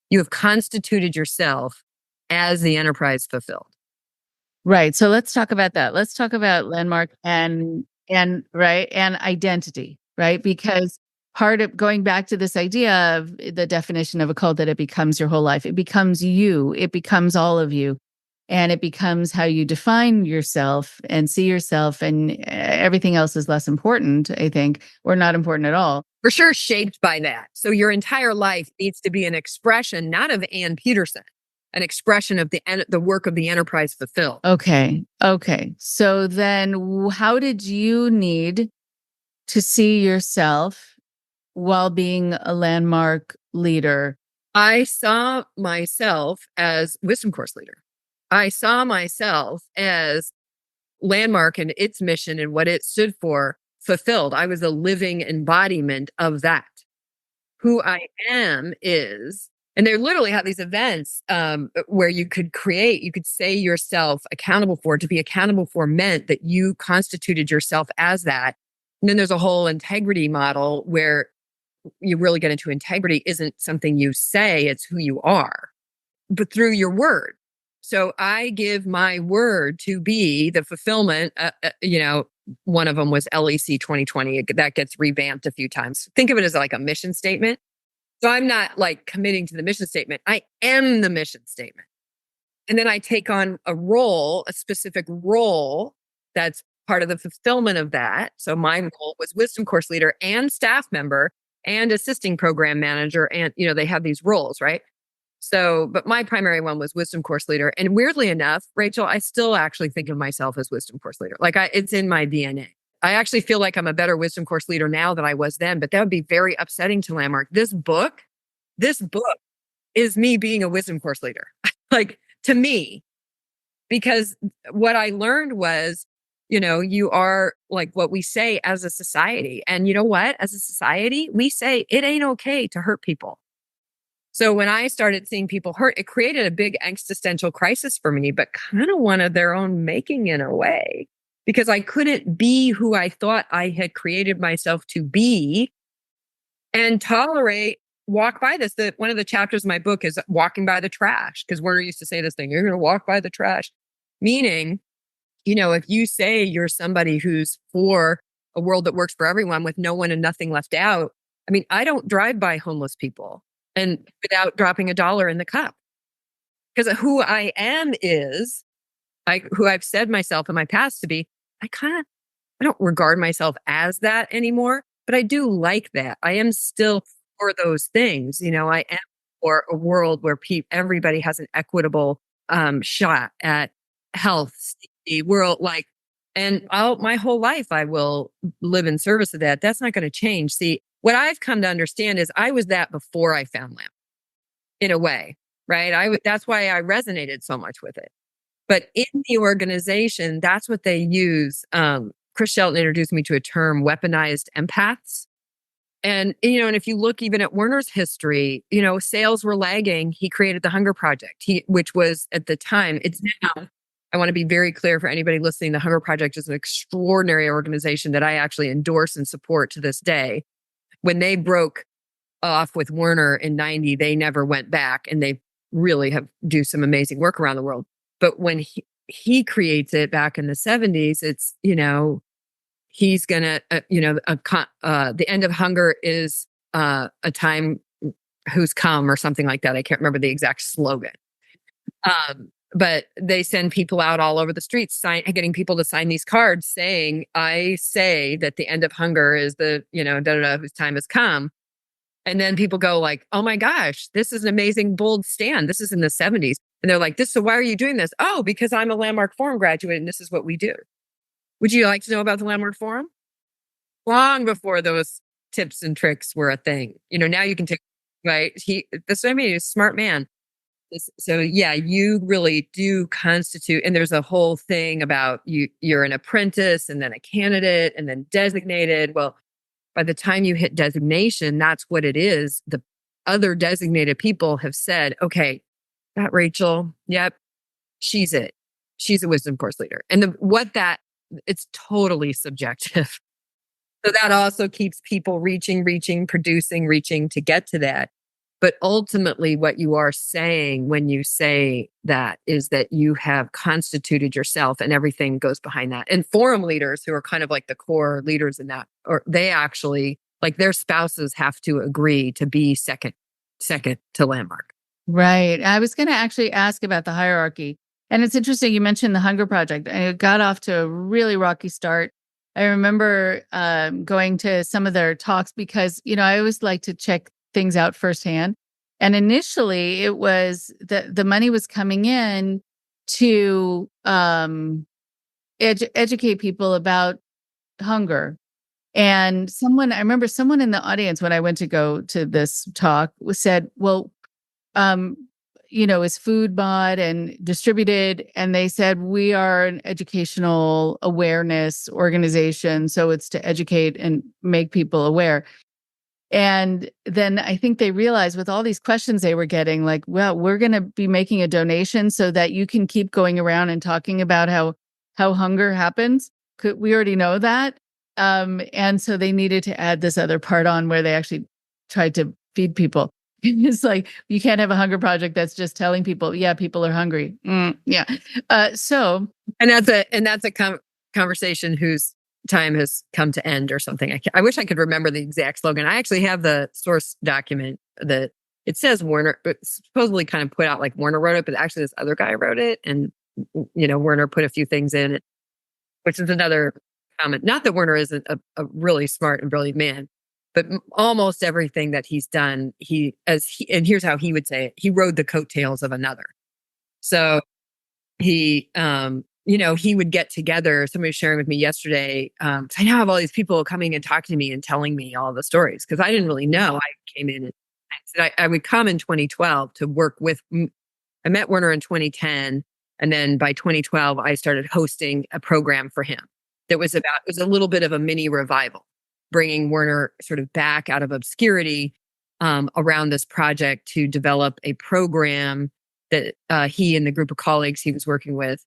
You have constituted yourself as the enterprise fulfilled. Right. So let's talk about that. Let's talk about Landmark and identity, right? Because part of going back to this idea of the definition of a cult, that it becomes your whole life. It becomes you. It becomes all of you. And it becomes how you define yourself and see yourself, and everything else is less important, I think, or not important at all. For sure, shaped by that. So your entire life needs to be an expression, not of Ann Peterson, an expression of the work of the enterprise fulfilled. Okay. So then how did you need to see yourself while being a Landmark leader? I saw myself as wisdom course leader. I saw myself as Landmark and its mission and what it stood for fulfilled. I was a living embodiment of that. Who I am is, and they literally have these events where you could say yourself accountable for. To be accountable for meant that you constituted yourself as that. And then there's a whole integrity model where you really get into integrity isn't something you say, it's who you are, but through your word. So I give my word to be the fulfillment. One of them was LEC 2020. That gets revamped a few times. Think of it as like a mission statement. So I'm not like committing to the mission statement. I am the mission statement. And then I take on a specific role that's part of the fulfillment of that. So my role was wisdom course leader and staff member and assisting program manager. And, they have these roles, right? So, but my primary one was wisdom course leader. And weirdly enough, Rachel, I still actually think of myself as wisdom course leader. It's in my DNA. I actually feel like I'm a better wisdom course leader now than I was then, but that would be very upsetting to Landmark. This book is me being a wisdom course leader, to me, because what I learned was, you are like what we say as a society. And you know what? As a society, we say it ain't okay to hurt people. So when I started seeing people hurt, it created a big existential crisis for me, but kind of one of their own making in a way, because I couldn't be who I thought I had created myself to be and walk by this. One of the chapters of my book is walking by the trash, because Werner used to say this thing, you're going to walk by the trash, meaning, if you say you're somebody who's for a world that works for everyone with no one and nothing left out. I mean, I don't drive by homeless people and without dropping $1 in the cup, because who I am is who I've said myself in my past to be. I don't regard myself as that anymore, but I do like that. I am still for those things. I am for a world where everybody has an equitable shot at health, safety, world, and my whole life I will live in service of that. That's not going to change. See, what I've come to understand is I was that before I found LAMP, in a way, right? That's why I resonated so much with it. But in the organization, that's what they use. Chris Shelton introduced me to a term, weaponized empaths. And, and if you look even at Werner's history, sales were lagging. He created the Hunger Project, which was at the time, it's now, I want to be very clear for anybody listening, the Hunger Project is an extraordinary organization that I actually endorse and support to this day. When they broke off with Werner in 90, they never went back, and they really do some amazing work around the world. But when he creates it back in the 70s, it's, he's going to, the end of hunger is a time who's come, or something like that. I can't remember the exact slogan. But they send people out all over the streets, getting people to sign these cards saying, I say that the end of hunger is whose time has come. And then people go like, oh my gosh, this is an amazing, bold stand. This is in the 70s. And they're like, so why are you doing this? Oh, because I'm a Landmark Forum graduate and this is what we do. Would you like to know about the Landmark Forum? Long before those tips and tricks were a thing. Now you can take, right? That's what I mean. He's a smart man. So yeah, you really do constitute, and there's a whole thing about you're an apprentice and then a candidate and then designated. Well, by the time you hit designation, that's what it is. The other designated people have said, okay, that Rachel, yep, she's it. She's a wisdom course leader. And it's totally subjective. So that also keeps people reaching, producing, reaching to get to that. But ultimately, what you are saying when you say that is that you have constituted yourself, and everything goes behind that. And forum leaders, who are kind of like the core leaders in that, or they actually, like, their spouses have to agree to be second to Landmark. Right. I was going to actually ask about the hierarchy. And it's interesting, you mentioned the Hunger Project, and it got off to a really rocky start. I remember going to some of their talks because, I always like to check things out firsthand. And initially it was the money was coming in to educate people about hunger. And I remember someone in the audience when I went to go to this talk said, well, is food bought and distributed? And they said, we are an educational awareness organization. So it's to educate and make people aware. And then I think they realized with all these questions they were getting, like, well, we're going to be making a donation so that you can keep going around and talking about how hunger happens. We already know that. And so they needed to add this other part on where they actually tried to feed people. It's like, you can't have a hunger project that's just telling people, yeah, people are hungry. Yeah. So And that's a conversation whose time has come to end or something. I wish I could remember the exact slogan. I actually have the source document that it says Werner, it's supposedly kind of put out like Werner wrote it, but actually this other guy wrote it. And, Werner put a few things in it, which is another comment. Not that Werner isn't a really smart and brilliant man, but almost everything that he's done, and here's how he would say it, he rode the coattails of another. So he, he would get together. Somebody was sharing with me yesterday. 'Cause I now have all these people coming and talking to me and telling me all the stories because I didn't really know. I came in and I said I would come in 2012 to work with. I met Werner in 2010, and then by 2012 I started hosting a program for him that was it was a little bit of a mini revival, bringing Werner sort of back out of obscurity around this project to develop a program that he and the group of colleagues he was working with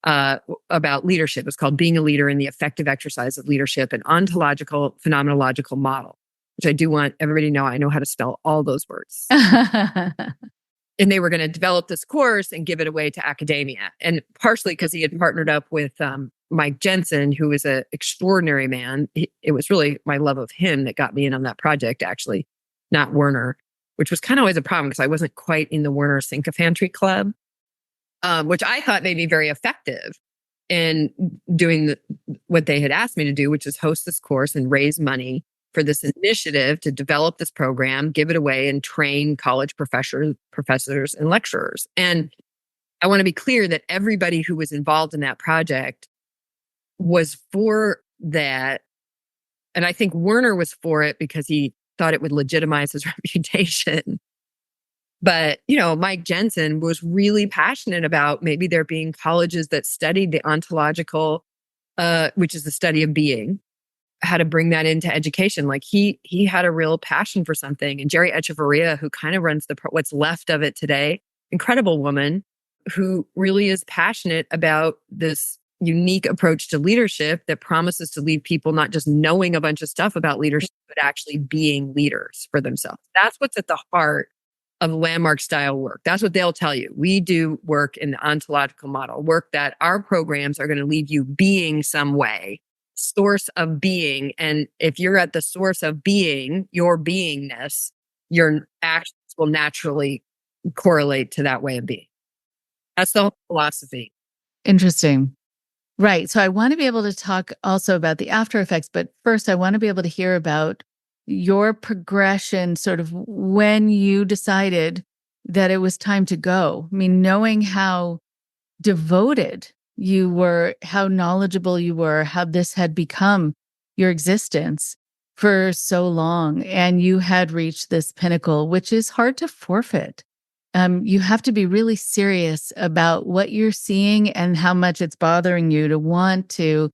about leadership. It's called Being a Leader in the Effective Exercise of Leadership, an ontological phenomenological model, which I do want everybody to know I know how to spell all those words. And they were going to develop this course and give it away to academia. And partially because he had partnered up with Mike Jensen, who is an extraordinary man. It was really my love of him that got me in on that project, actually, not Werner, which was kind of always a problem because I wasn't quite in the Werner sycophantry club, which I thought made me very effective in doing what they had asked me to do, which is host this course and raise money for this initiative to develop this program, give it away, and train college professors and lecturers. And I want to be clear that everybody who was involved in that project was for that. And I think Werner was for it because he thought it would legitimize his reputation. But, Mike Jensen was really passionate about maybe there being colleges that studied the ontological, which is the study of being, how to bring that into education. Like he had a real passion for something. And Jerry Echevarria, who kind of runs what's left of it today, incredible woman who really is passionate about this unique approach to leadership that promises to leave people not just knowing a bunch of stuff about leadership, but actually being leaders for themselves. That's what's at the heart of landmark style work. That's what they'll tell you. We do work in the ontological model, work that our programs are going to leave you being some way, source of being. And if you're at the source of being, your beingness, your actions will naturally correlate to that way of being. That's the whole philosophy. Interesting. Right. So I want to be able to talk also about the after effects, but first I want to be able to hear about your progression, sort of when you decided that it was time to go. I mean, knowing how devoted you were, how knowledgeable you were, how this had become your existence for so long, and you had reached this pinnacle, which is hard to forfeit. You have to be really serious about what you're seeing and how much it's bothering you to want to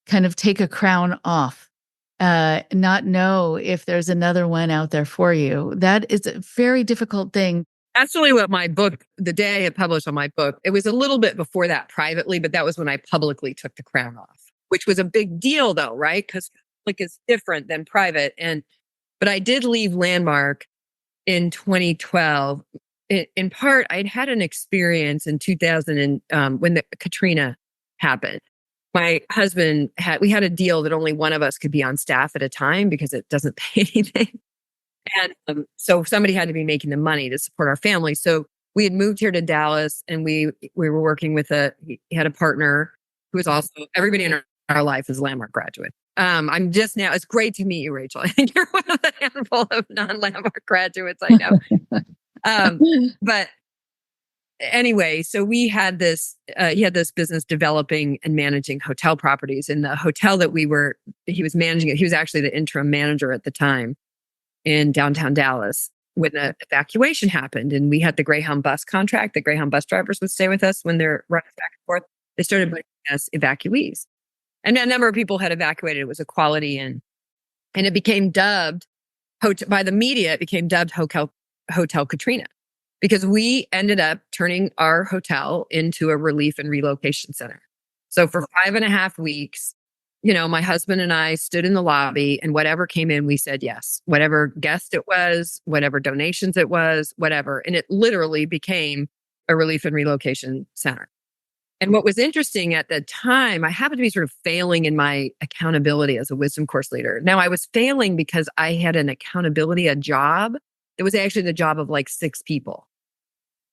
kind of take a crown off, not know if there's another one out there for you. That is a very difficult thing. That's really what my book, the day I had published on my book, it was a little bit before that privately, but that was when I publicly took the crown off, which was a big deal though, right? Because public is different than private. But I did leave Landmark in 2012. In part, I'd had an experience in 2000 when the Katrina happened. My husband we had a deal that only one of us could be on staff at a time because it doesn't pay anything. And so somebody had to be making the money to support our family. So we had moved here to Dallas, and we were working with he had a partner who was also, everybody in our life is Landmark graduate. I'm just now, it's great to meet you, Rachel. I think you're one of the handful of non-Landmark graduates I know. But anyway, so we had he had this business developing and managing hotel properties. And the hotel that he was managing it, he was actually the interim manager at the time in downtown Dallas when the evacuation happened. And we had the Greyhound bus contract. The Greyhound bus drivers would stay with us when they're running back and forth. They started bringing us evacuees. And a number of people had evacuated. It was a Quality Inn. And it became dubbed, by the media, it became dubbed Hotel Katrina, because we ended up turning our hotel into a relief and relocation center. So for 5.5 weeks, my husband and I stood in the lobby, and whatever came in, we said yes. Whatever guest it was, whatever donations it was, whatever. And it literally became a relief and relocation center. And what was interesting at the time, I happened to be sort of failing in my accountability as a wisdom course leader. Now, I was failing because I had an accountability, a job that was actually the job of like 6 people.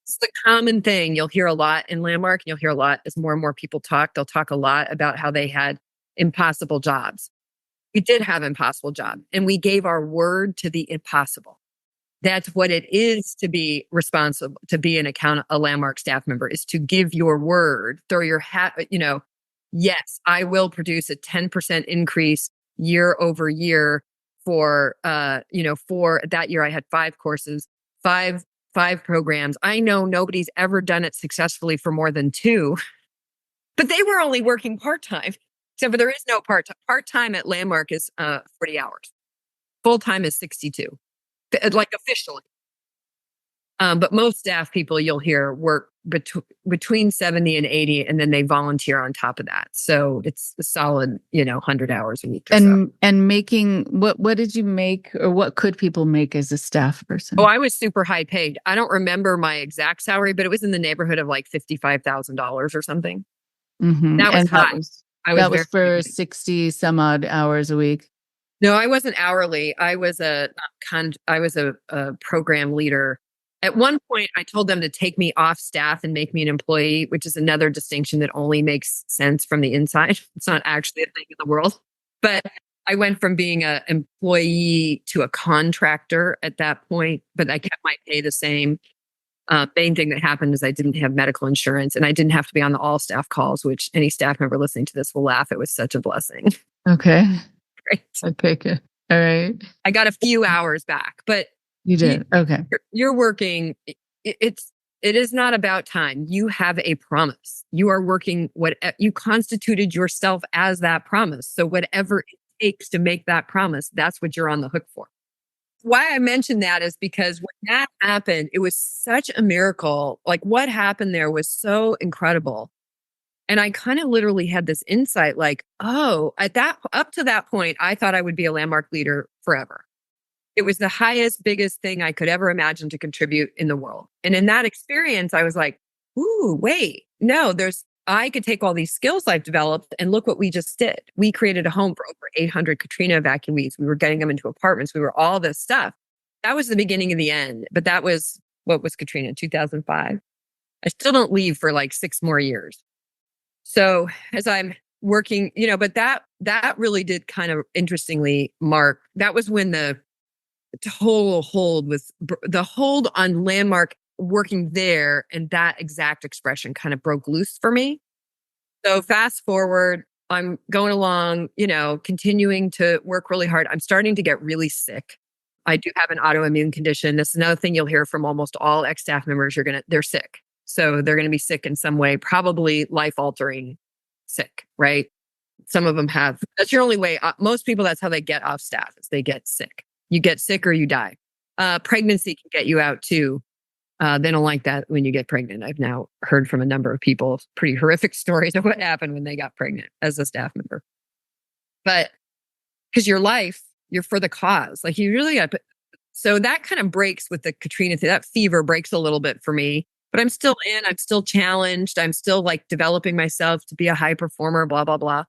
It's the common thing you'll hear a lot in Landmark, and you'll hear a lot as more and more people talk. They'll talk a lot about how they had impossible jobs. We did have impossible jobs, and we gave our word to the impossible. That's what it is to be responsible, to be a Landmark staff member, is to give your word, throw your hat, yes, I will produce a 10% increase year over year for that year I had 5 courses, five programs. I know nobody's ever done it successfully for more than 2, but they were only working part-time. Except for there is no part-time. Part-time at Landmark is 40 hours. Full-time is 62. Like officially. But most staff people you'll hear work between 70 and 80, and then they volunteer on top of that. So it's a solid, 100 hours a week. And making, what did you make, or what could people make as a staff person? Oh, I was super high paid. I don't remember my exact salary, but it was in the neighborhood of like $55,000 or something. Mm-hmm. That was and high. That was for 60 some odd hours a week. No, I wasn't hourly. I was a program leader. At one point, I told them to take me off staff and make me an employee, which is another distinction that only makes sense from the inside. It's not actually a thing in the world. But I went from being an employee to a contractor at that point, but I kept my pay the same. Main thing that happened is I didn't have medical insurance, and I didn't have to be on the all staff calls, which any staff member listening to this will laugh. It was such a blessing. Okay. Great. Okay, good. All right. I got a few hours back, but you did. Okay. You're working. It is not about time. You have a promise. You are working you constituted yourself as that promise. So whatever it takes to make that promise, that's what you're on the hook for. Why I mentioned that is because when that happened, it was such a miracle. Like what happened there was so incredible. And I kind of literally had this insight like, oh, up to that point, I thought I would be a Landmark leader forever. It was the highest, biggest thing I could ever imagine to contribute in the world. And in that experience, I was like, ooh, wait, no, I could take all these skills I've developed, and look what we just did. We created a home for over 800 Katrina evacuees. We were getting them into apartments. We were all this stuff. That was the beginning of the end. But that was, what was Katrina, 2005? I still don't leave for like 6 more years. So as I'm working, but that really did kind of interestingly mark, that was when the total hold was, the hold on Landmark working there, and that exact expression kind of broke loose for me. So fast forward, I'm going along, continuing to work really hard. I'm starting to get really sick. I do have an autoimmune condition. This is another thing you'll hear from almost all ex-staff members. They're sick. So they're going to be sick in some way, probably life-altering sick, right? Some of them have. That's your only way. Most people, that's how they get off staff, is they get sick. You get sick or you die. Pregnancy can get you out too. They don't like that when you get pregnant. I've now heard from a number of people pretty horrific stories of what happened when they got pregnant as a staff member. But because your life, you're for the cause. Like you really got to so that kind of breaks with the Katrina thing. That fever breaks a little bit for me. But I'm still I'm still challenged. I'm still like developing myself to be a high performer, blah, blah, blah.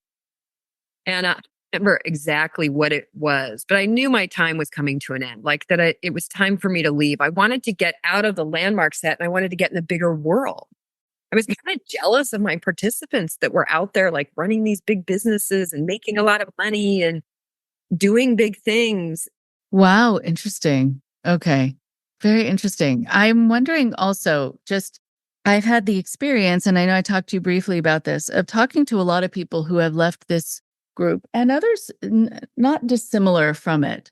And I remember exactly what it was, but I knew my time was coming to an end, like that it was time for me to leave. I wanted to get out of the Landmark set, and I wanted to get in the bigger world. I was kind of jealous of my participants that were out there like running these big businesses and making a lot of money and doing big things. Wow. Interesting. Okay. Very interesting. I'm wondering also, I've had the experience, and I know I talked to you briefly about this, of talking to a lot of people who have left this group and others not dissimilar from it,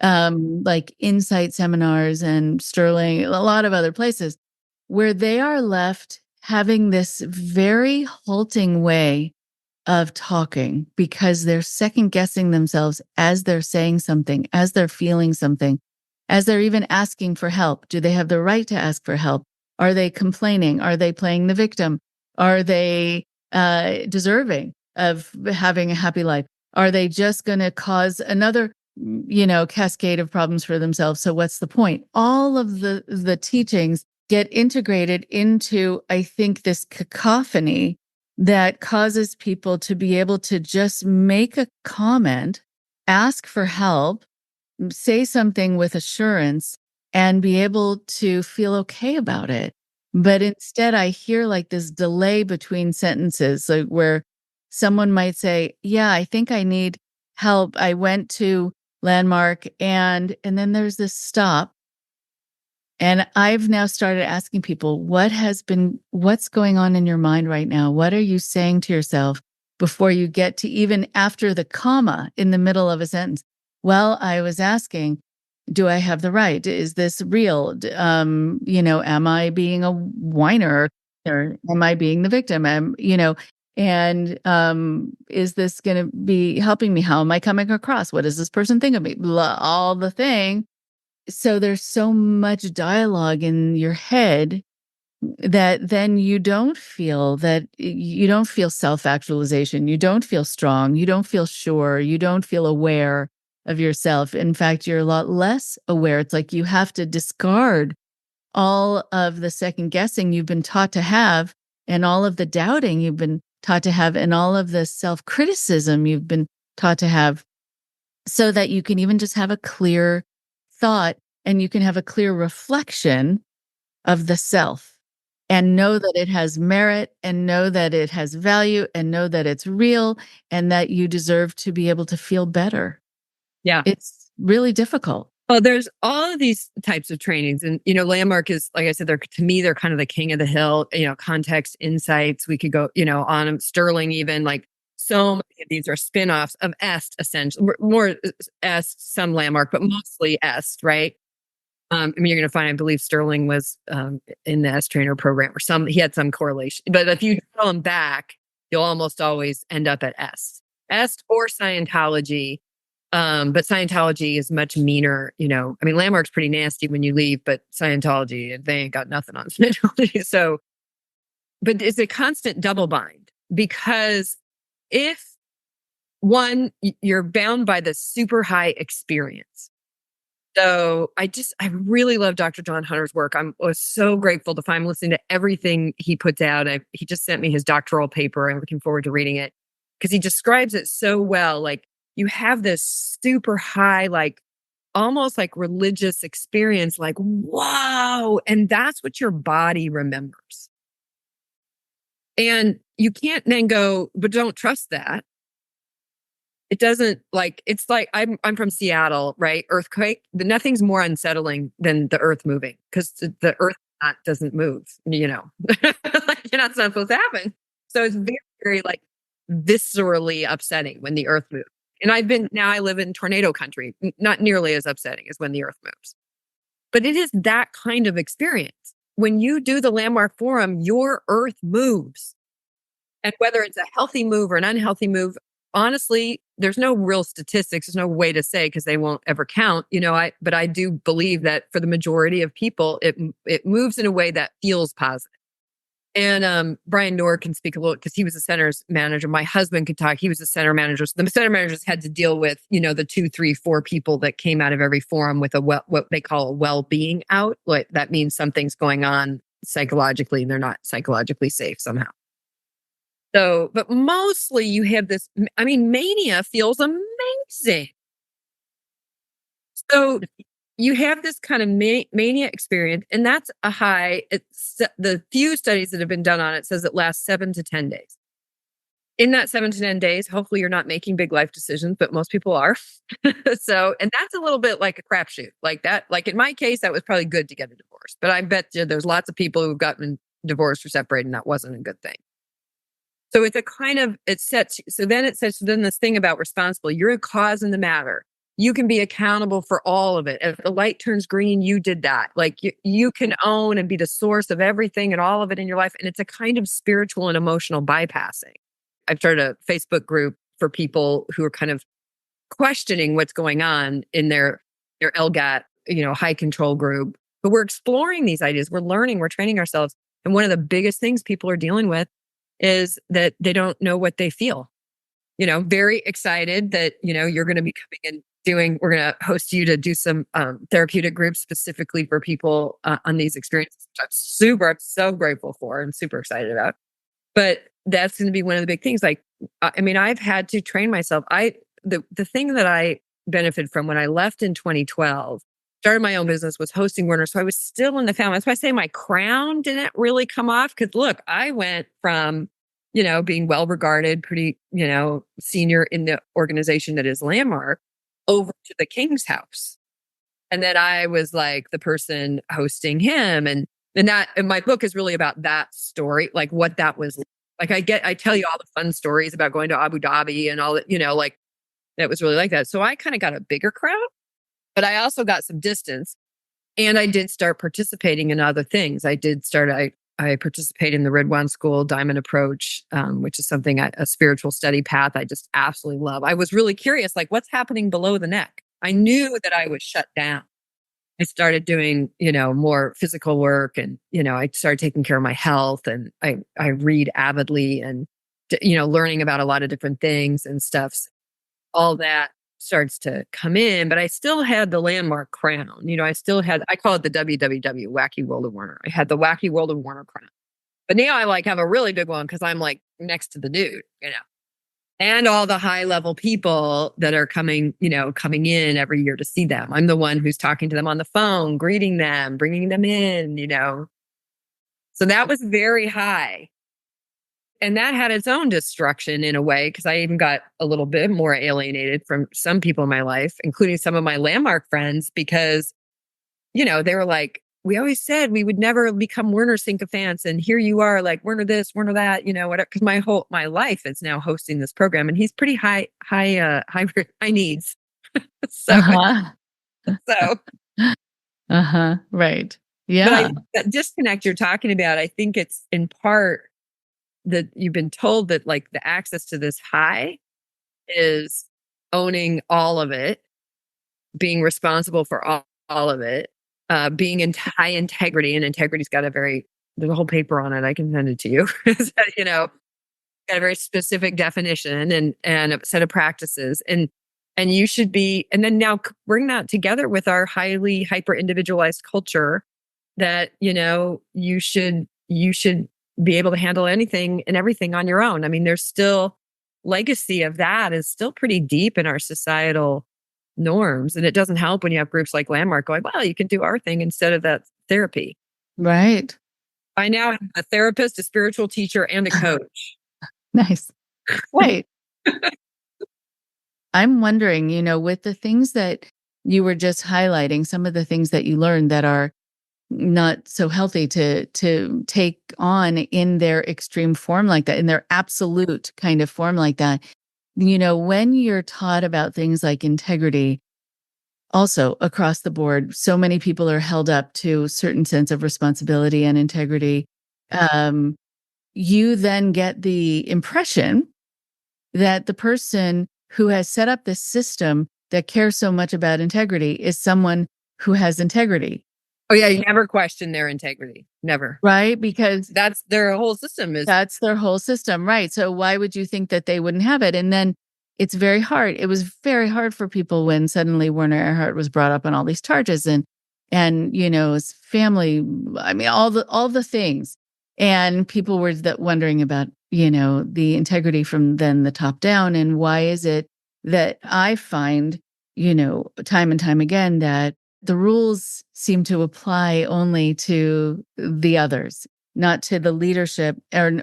like Insight seminars and Sterling, a lot of other places, where they are left having this very halting way of talking because they're second guessing themselves as they're saying something, as they're feeling something, as they're even asking for help. Do they have the right to ask for help? Are they complaining? Are they playing the victim? Are they deserving? of having a happy life? Are they just going to cause another, cascade of problems for themselves? So what's the point? All of the teachings get integrated into, I think, this cacophony that causes people to be able to just make a comment, ask for help, say something with assurance, and be able to feel okay about it. But instead, I hear like this delay between sentences, like where someone might say, "Yeah, I think I need help. I went to Landmark," and then there's this stop. And I've now started asking people, what's going on in your mind right now? What are you saying to yourself before you get to even after the comma in the middle of a sentence? Well, I was asking, do I have the right? Is this real? Am I being a whiner or am I being the victim? Is this going to be helping me? How am I coming across? What does this person think of me? Blah, all the thing. So there's so much dialogue in your head that then you don't feel self-actualization. You don't feel strong. You don't feel sure. You don't feel aware of yourself. In fact, you're a lot less aware. It's like you have to discard all of the second guessing you've been taught to have, and all of the doubting you've been taught to have, and all of the self-criticism you've been taught to have, so that you can even just have a clear thought and you can have a clear reflection of the self and know that it has merit and know that it has value and know that it's real and that you deserve to be able to feel better. Yeah. It's really difficult. Well, there's all of these types of trainings. And, Landmark is, like I said, to me, they're kind of the king of the hill, context, insights. We could go, on them. Sterling, even like so many of these are spin-offs of EST, essentially. More EST, some Landmark, but mostly EST, right? You're going to find, I believe Sterling was in the EST trainer program or he had some correlation. But if you pull them back, you'll almost always end up at EST or Scientology. But Scientology is much meaner, Landmark's pretty nasty when you leave, but Scientology, they ain't got nothing on Scientology. So, but it's a constant double bind because if you're bound by the super high experience. So I really love Dr. John Hunter's work. I was so grateful to find listening to everything he puts out. He just sent me his doctoral paper. I'm looking forward to reading it because he describes it so well. Like you have this super high, like almost like religious experience, like, wow. And that's what your body remembers. And you can't then go, but don't trust that. It doesn't it's like I'm from Seattle, right? Earthquake. Nothing's more unsettling than the earth moving because the earth doesn't move, like it's not supposed to happen. So it's very, very like viscerally upsetting when the earth moves. And I live in tornado country, not nearly as upsetting as when the earth moves. But it is that kind of experience. When you do the Landmark Forum, your earth moves. And whether it's a healthy move or an unhealthy move, honestly, there's no real statistics. There's no way to say because they won't ever count, but I do believe that for the majority of people, it moves in a way that feels positive. And Brian Noor can speak a little because he was a center's manager. My husband could talk. He was a center manager. So the center managers had to deal with, the 2, 3, 4 people that came out of every forum with what they call a well-being out. Like that means something's going on psychologically and they're not psychologically safe somehow. So, but mostly you have this, mania feels amazing. So you have this kind of mania experience, and that's a high. It's the few studies that have been done on it says it lasts 7 to 10 days. In that 7 to 10 days, hopefully you're not making big life decisions, but most people are. So, and that's a little bit like a crapshoot. Like that, like in my case, that was probably good to get a divorce. But I bet you there's lots of people who've gotten divorced or separated, and that wasn't a good thing. So it's a kind of, then this thing about responsible, you're a cause in the matter. You can be accountable for all of it. If the light turns green, you did that. Like you can own and be the source of everything and all of it in your life. And it's a kind of spiritual and emotional bypassing. I've started a Facebook group for people who are kind of questioning what's going on in their LGAT, high control group. But we're exploring these ideas. We're learning, we're training ourselves. And one of the biggest things people are dealing with is that they don't know what they feel. very excited that, you're going to be coming and we're going to host you to do some therapeutic groups specifically for people on these experiences, which I'm so grateful for and super excited about. But that's going to be one of the big things. Like, I've had to train myself. The thing that I benefited from when I left in 2012, started my own business, was hosting Werner. So I was still in the family. That's why I say my crown didn't really come off. Because look, I went from, being well regarded, pretty, senior in the organization that is Landmark, over to the King's house. And then I was like the person hosting him. And my book is really about that story, like what that was like. I tell you all the fun stories about going to Abu Dhabi and all that, like that was really like that. So I kind of got a bigger crowd, but I also got some distance, and I did start participating in other things. I participate in the Red One School Diamond Approach, which is something, a spiritual study path I just absolutely love. I was really curious, like what's happening below the neck? I knew that I was shut down. I started doing, more physical work, and, I started taking care of my health, and I read avidly, and, learning about a lot of different things and stuff. All that starts to come in, but I still had the Landmark crown. I call it the WWW, Wacky World of Werner. I had the Wacky World of Werner crown. But now I have a really big one because I'm like next to the dude, and all the high level people that are coming in every year to see them. I'm the one who's talking to them on the phone, greeting them, bringing them in, So that was very high. And that had its own destruction in a way, because I even got a little bit more alienated from some people in my life, including some of my Landmark friends, because, they were like, we always said we would never become Werner sycophants. And here you are, like Werner this, Werner that, whatever. Because my life is now hosting this program, and he's pretty high needs. So, Right. Yeah. But that disconnect you're talking about, I think it's in part that you've been told that like the access to this high is owning all of it, being responsible for all of it, being in high integrity, and integrity's got there's a whole paper on it. I can send it to you. Got a very specific definition and a set of practices, and you should be, and then now bring that together with our highly hyper individualized culture that, you should be able to handle anything and everything on your own. There's still legacy of that is still pretty deep in our societal norms. And it doesn't help when you have groups like Landmark going, well, you can do our thing instead of that therapy. Right. I now have a therapist, a spiritual teacher, and a coach. Nice. Wait. I'm wondering, with the things that you were just highlighting, some of the things that you learned that are not so healthy to take on in their extreme form like that, in their absolute kind of form like that. When you're taught about things like integrity, also across the board, so many people are held up to a certain sense of responsibility and integrity. You then get the impression that the person who has set up this system that cares so much about integrity is someone who has integrity. Oh yeah, you never question their integrity. Never. Right? Because that's their whole system. That's their whole system, right? So why would you think that they wouldn't have it? And then it's very hard. It was very hard for people when suddenly Werner Erhard was brought up on all these charges and his family, all the things. And people were wondering about, the integrity from then the top down. And why is it that I find, time and time again that the rules seem to apply only to the others, not to the leadership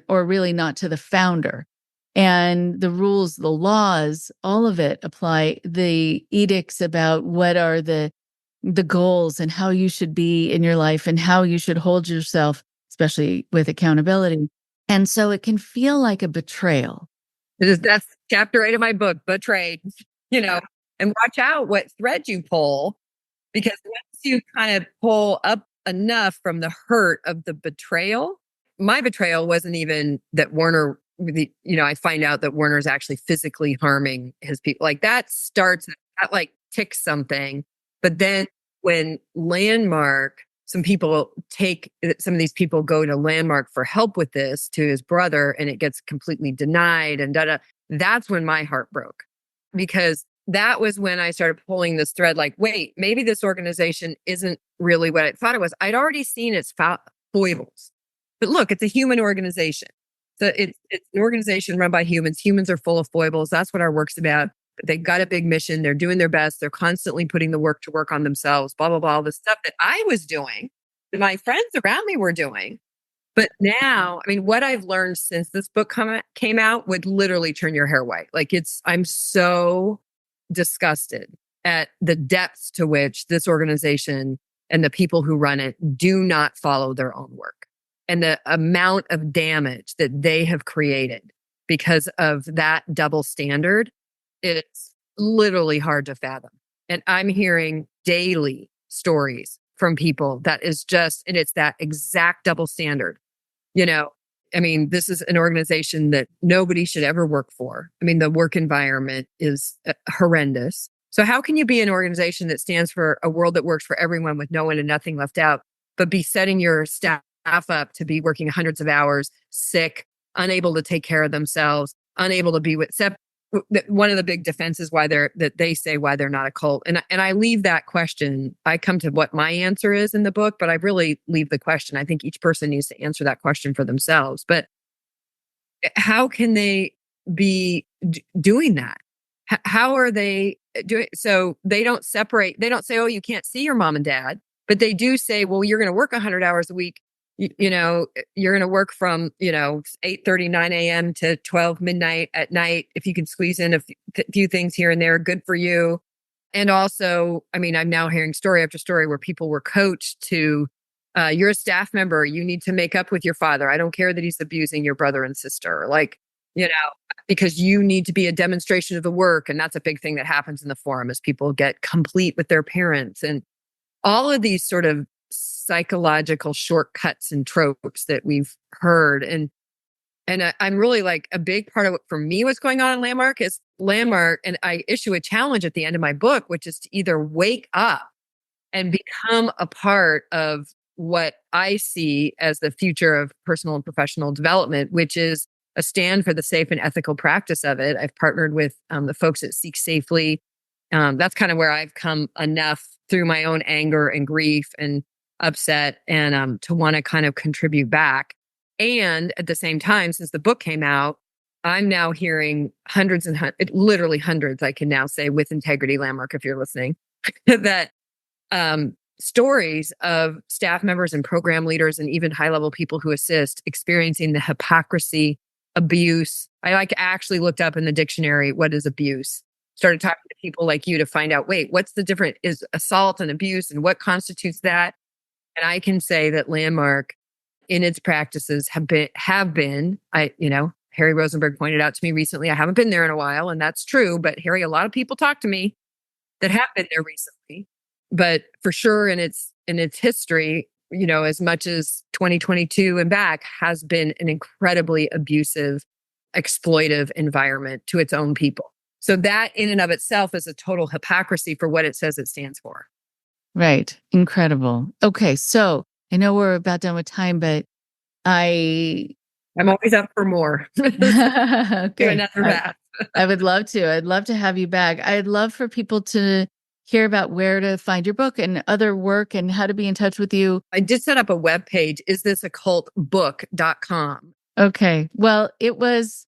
or really not to the founder. And the rules, the laws, all of it apply. The edicts about what are the goals and how you should be in your life and how you should hold yourself, especially with accountability. And so it can feel like a betrayal. That's chapter 8 of my book, Betrayed, and watch out what thread you pull. Because once you kind of pull up enough from the hurt of the betrayal, my betrayal wasn't even that Werner, I find out that Werner's actually physically harming his people. Like that ticks something. But then when Landmark some of these people go to Landmark for help with this to his brother, and it gets completely denied and that's when my heart broke, because that was when I started pulling this thread, like, wait, maybe this organization isn't really what I thought it was. I'd already seen its foibles, but look, it's a human organization. So it's an organization run by humans. Humans are full of foibles. That's what our work's about. But they've got a big mission. They're doing their best. They're constantly putting the work to work on themselves, blah, blah, blah, all the stuff that I was doing, that my friends around me were doing. But now, I mean, what I've learned since this book came out would literally turn your hair white. Like, I'm so disgusted at the depths to which this organization and the people who run it do not follow their own work, and the amount of damage that they have created because of that double standard. It's literally hard to fathom. And I'm hearing daily stories from people that is just, and it's that exact double standard. I mean, this is an organization that nobody should ever work for. I mean, the work environment is horrendous. So how can you be an organization that stands for a world that works for everyone with no one and nothing left out, but be setting your staff up to be working hundreds of hours, sick, unable to take care of themselves, unable to be with one of the big defenses why they're not a cult. And I leave that question. I come to what my answer is in the book, but I really leave the question. I think each person needs to answer that question for themselves. But how can they be doing that? How are they doing? So they don't separate. They don't say, oh, you can't see your mom and dad, but they do say, well, you're going to work 100 hours a week. You're going to work from, 8:30, 9 a.m. to 12 midnight at night. If you can squeeze in a few things here and there, good for you. And also, I mean, I'm now hearing story after story where people were coached to, you're a staff member, you need to make up with your father. I don't care that he's abusing your brother and sister, because you need to be a demonstration of the work. And that's a big thing that happens in the forum, as people get complete with their parents, and all of these sort of psychological shortcuts and tropes that we've heard. And I'm really like, a big part of what for me what's going on in Landmark is Landmark. And I issue a challenge at the end of my book, which is to either wake up and become a part of what I see as the future of personal and professional development, which is a stand for the safe and ethical practice of it. I've partnered with the folks at Seek Safely. That's kind of where I've come enough through my own anger and grief and upset, and to want to kind of contribute back. And at the same time, since the book came out, I'm now hearing literally hundreds, I can now say with integrity, Landmark, if you're listening, that stories of staff members and program leaders and even high-level people who assist experiencing the hypocrisy, abuse. I actually looked up in the dictionary, what is abuse? Started talking to people like you to find out, wait, what's the difference? Is assault and abuse, and what constitutes that? And I can say that Landmark in its practices have been, Harry Rosenberg pointed out to me recently, I haven't been there in a while, and that's true. But Harry, a lot of people talk to me that have been there recently. But for sure in its history, as much as 2022 and back, has been an incredibly abusive, exploitive environment to its own people. So that in and of itself is a total hypocrisy for what it says it stands for. Right. Incredible. Okay. So I know we're about done with time, but I'm always up for more. okay. Do another bath. I would love to. I'd love to have you back. I'd love for people to hear about where to find your book and other work and how to be in touch with you. I did set up a webpage, isthisoccultbook.com. Okay. Well, it was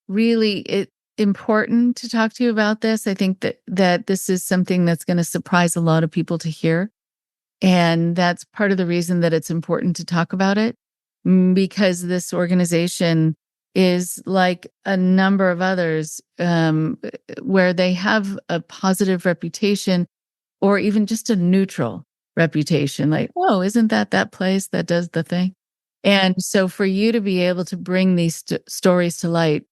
really important to talk to you about this. I think that this is something that's going to surprise a lot of people to hear. And that's part of the reason that it's important to talk about it, because this organization is like a number of others where they have a positive reputation or even just a neutral reputation. Like, oh, isn't that place that does the thing? And so for you to be able to bring these stories to light,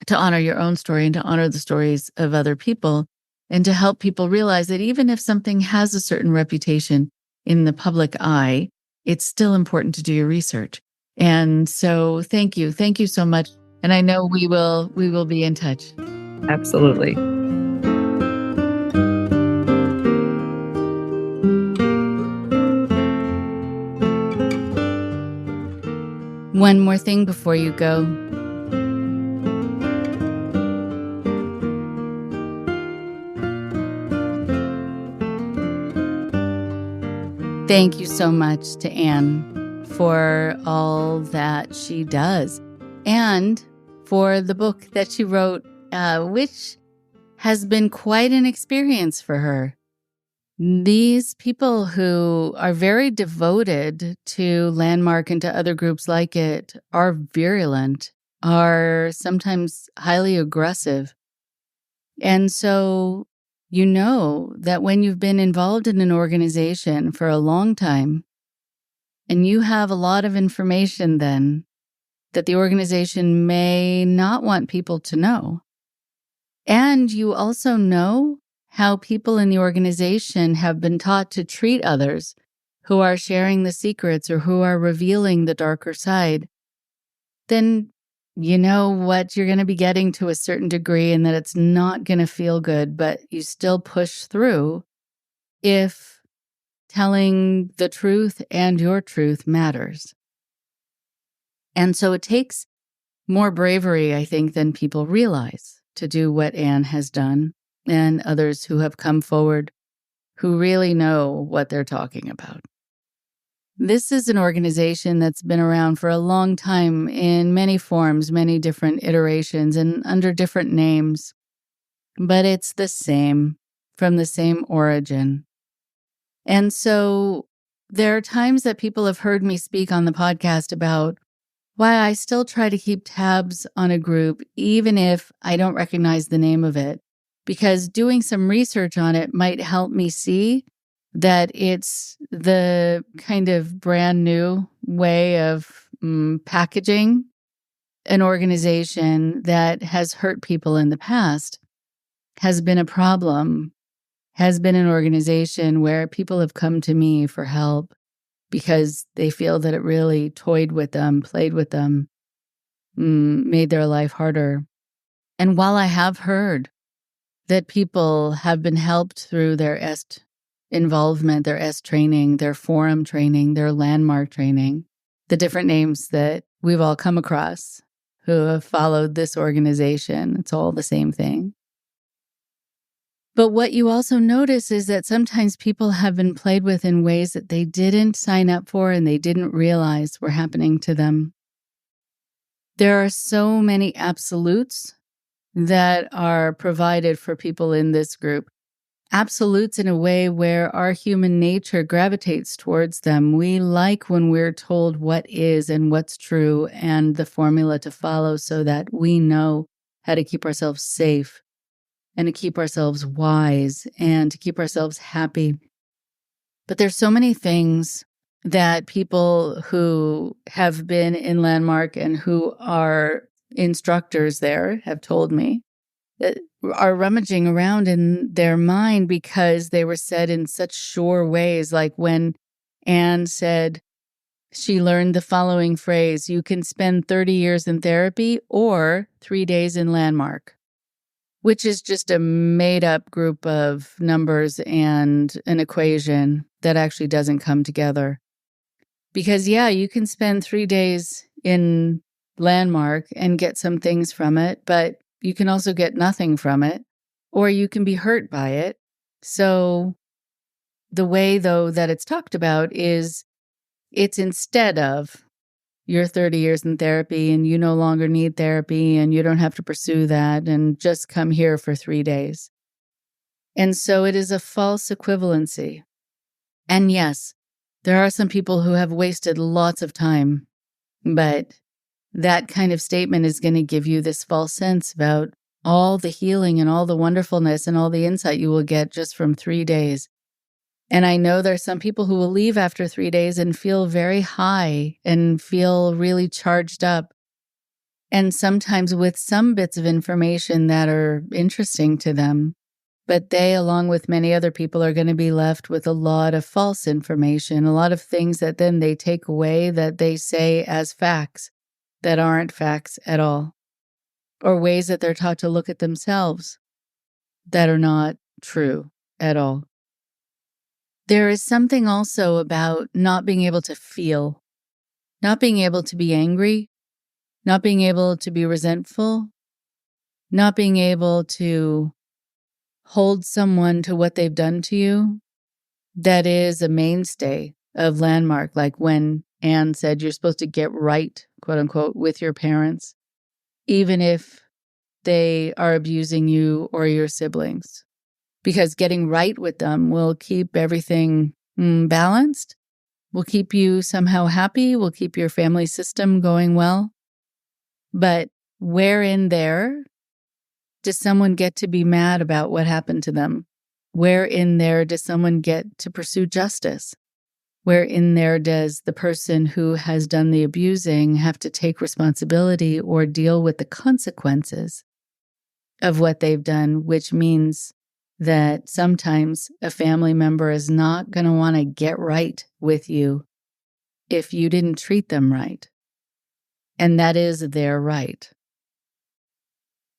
to honor your own story and to honor the stories of other people, and to help people realize that even if something has a certain reputation in the public eye, it's still important to do your research. And so thank you. Thank you so much. And I know we will be in touch. Absolutely. One more thing before you go. Thank you so much to Anne for all that she does and for the book that she wrote, which has been quite an experience for her. These people who are very devoted to Landmark and to other groups like it are virulent, are sometimes highly aggressive. And so you know that when you've been involved in an organization for a long time and you have a lot of information then that the organization may not want people to know, and you also know how people in the organization have been taught to treat others who are sharing the secrets or who are revealing the darker side, then you know what you're going to be getting to a certain degree and that it's not going to feel good, but you still push through if telling the truth and your truth matters. And so it takes more bravery, I think, than people realize to do what Anne has done and others who have come forward who really know what they're talking about. This is an organization that's been around for a long time in many forms, many different iterations, and under different names. But it's the same, from the same origin. And so there are times that people have heard me speak on the podcast about why I still try to keep tabs on a group, even if I don't recognize the name of it, because doing some research on it might help me see that it's the kind of brand new way of packaging an organization that has hurt people in the past, has been a problem, has been an organization where people have come to me for help because they feel that it really toyed with them, played with them, made their life harder. And while I have heard that people have been helped through their EST involvement, their EST training, their forum training, their landmark training, the different names that we've all come across who have followed this organization, it's all the same thing. But what you also notice is that sometimes people have been played with in ways that they didn't sign up for and they didn't realize were happening to them. There are so many absolutes that are provided for people in this group. Absolutes in a way where our human nature gravitates towards them. We like when we're told what is and what's true and the formula to follow so that we know how to keep ourselves safe and to keep ourselves wise and to keep ourselves happy. But there's so many things that people who have been in Landmark and who are instructors there have told me that are rummaging around in their mind because they were said in such sure ways, like when Anne said she learned the following phrase, you can spend 30 years in therapy or 3 days in Landmark, which is just a made-up group of numbers and an equation that actually doesn't come together. Because, yeah, you can spend 3 days in Landmark and get some things from it, but you can also get nothing from it, or you can be hurt by it. So the way, though, that it's talked about is it's instead of you're 30 years in therapy and you no longer need therapy and you don't have to pursue that and just come here for 3 days. And so it is a false equivalency. And yes, there are some people who have wasted lots of time, but that kind of statement is going to give you this false sense about all the healing and all the wonderfulness and all the insight you will get just from 3 days. And I know there's some people who will leave after 3 days and feel very high and feel really charged up. And sometimes with some bits of information that are interesting to them. But they, along with many other people, are going to be left with a lot of false information, a lot of things that then they take away that they say as facts that aren't facts at all, or ways that they're taught to look at themselves that are not true at all. There is something also about not being able to feel not being able to be angry, not being able to be resentful, not being able to hold someone to what they've done to you, that is a mainstay of Landmark. Like when Anne said you're supposed to get right, quote unquote, with your parents, even if they are abusing you or your siblings. Because getting right with them will keep everything balanced, will keep you somehow happy, will keep your family system going well. But where in there does someone get to be mad about what happened to them? Where in there does someone get to pursue justice? Where in there does the person who has done the abusing have to take responsibility or deal with the consequences of what they've done, which means that sometimes a family member is not going to want to get right with you if you didn't treat them right. And that is their right.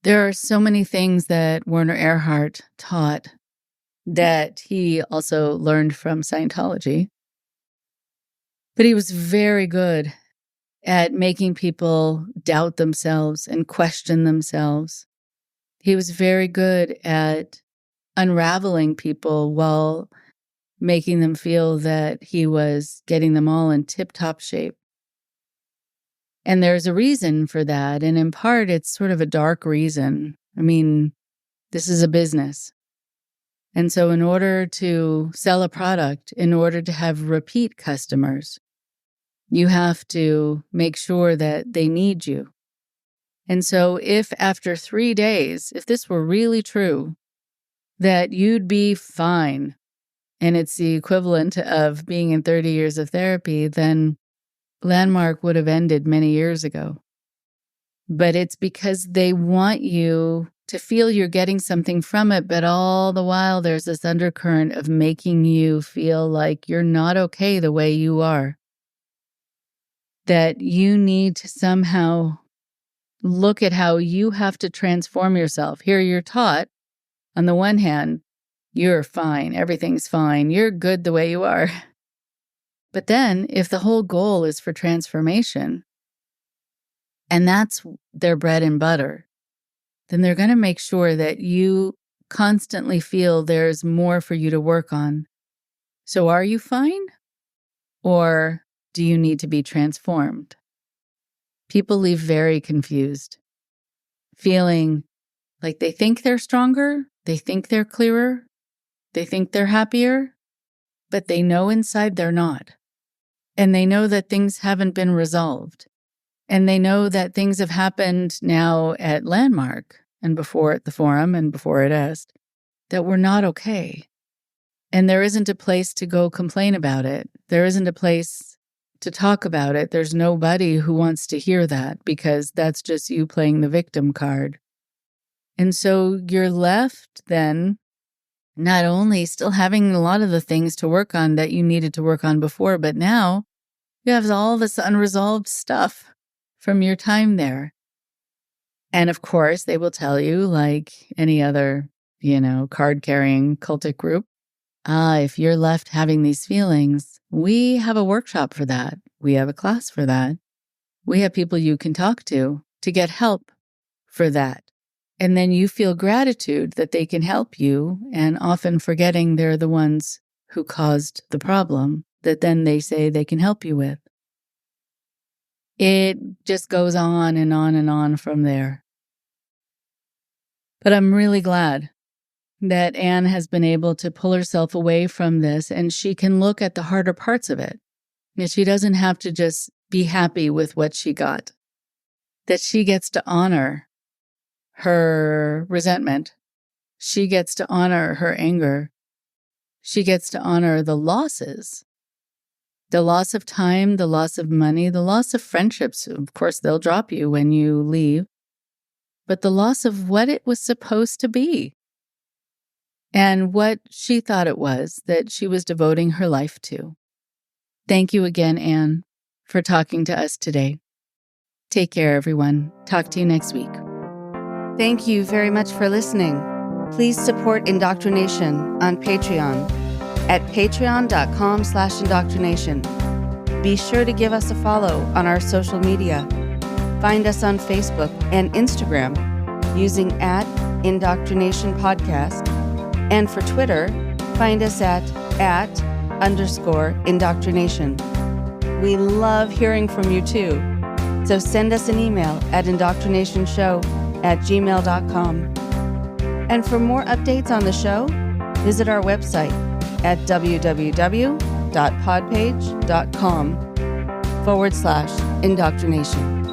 There are so many things that Werner Erhard taught that he also learned from Scientology. But he was very good at making people doubt themselves and question themselves. He was very good at unraveling people while making them feel that he was getting them all in tip-top shape. And there's a reason for that. And in part, it's sort of a dark reason. I mean, this is a business. And so in order to sell a product, in order to have repeat customers, you have to make sure that they need you. And so if after 3 days, if this were really true, that you'd be fine, and it's the equivalent of being in 30 years of therapy, then Landmark would have ended many years ago. But it's because they want you to feel you're getting something from it, but all the while there's this undercurrent of making you feel like you're not okay the way you are. That you need to somehow look at how you have to transform yourself. Here you're taught, on the one hand, you're fine, everything's fine, you're good the way you are. But then, if the whole goal is for transformation, and that's their bread and butter, then they're going to make sure that you constantly feel there's more for you to work on. So are you fine? Or do you need to be transformed? People leave very confused, feeling like they think they're stronger, they think they're clearer, they think they're happier, but they know inside they're not. And they know that things haven't been resolved. And they know that things have happened now at Landmark and before at the Forum and before at EST that were not okay. And there isn't a place to go complain about it. There isn't a place to talk about it. There's nobody who wants to hear that because that's just you playing the victim card. And so you're left then not only still having a lot of the things to work on that you needed to work on before, but now you have all this unresolved stuff from your time there. And of course, they will tell you, like any other, card-carrying cultic group, if you're left having these feelings, we have a workshop for that. We have a class for that. We have people you can talk to get help for that. And then you feel gratitude that they can help you, and often forgetting they're the ones who caused the problem that then they say they can help you with. It just goes on and on and on from there. But I'm really glad that Anne has been able to pull herself away from this, and she can look at the harder parts of it. That she doesn't have to just be happy with what she got. That she gets to honor her resentment. She gets to honor her anger. She gets to honor the losses. The loss of time, the loss of money, the loss of friendships. Of course, they'll drop you when you leave. But the loss of what it was supposed to be. And what she thought it was that she was devoting her life to. Thank you again, Anne, for talking to us today. Take care, everyone. Talk to you next week. Thank you very much for listening. Please support IndoctriNation on Patreon at patreon.com/indoctrination. Be sure to give us a follow on our social media. Find us on Facebook and Instagram using @IndoctriNation Podcast. And for Twitter, find us at @_indoctrination. We love hearing from you too. So send us an email at indoctrinationshow@gmail.com. And for more updates on the show, visit our website at www.podpage.com/indoctrination.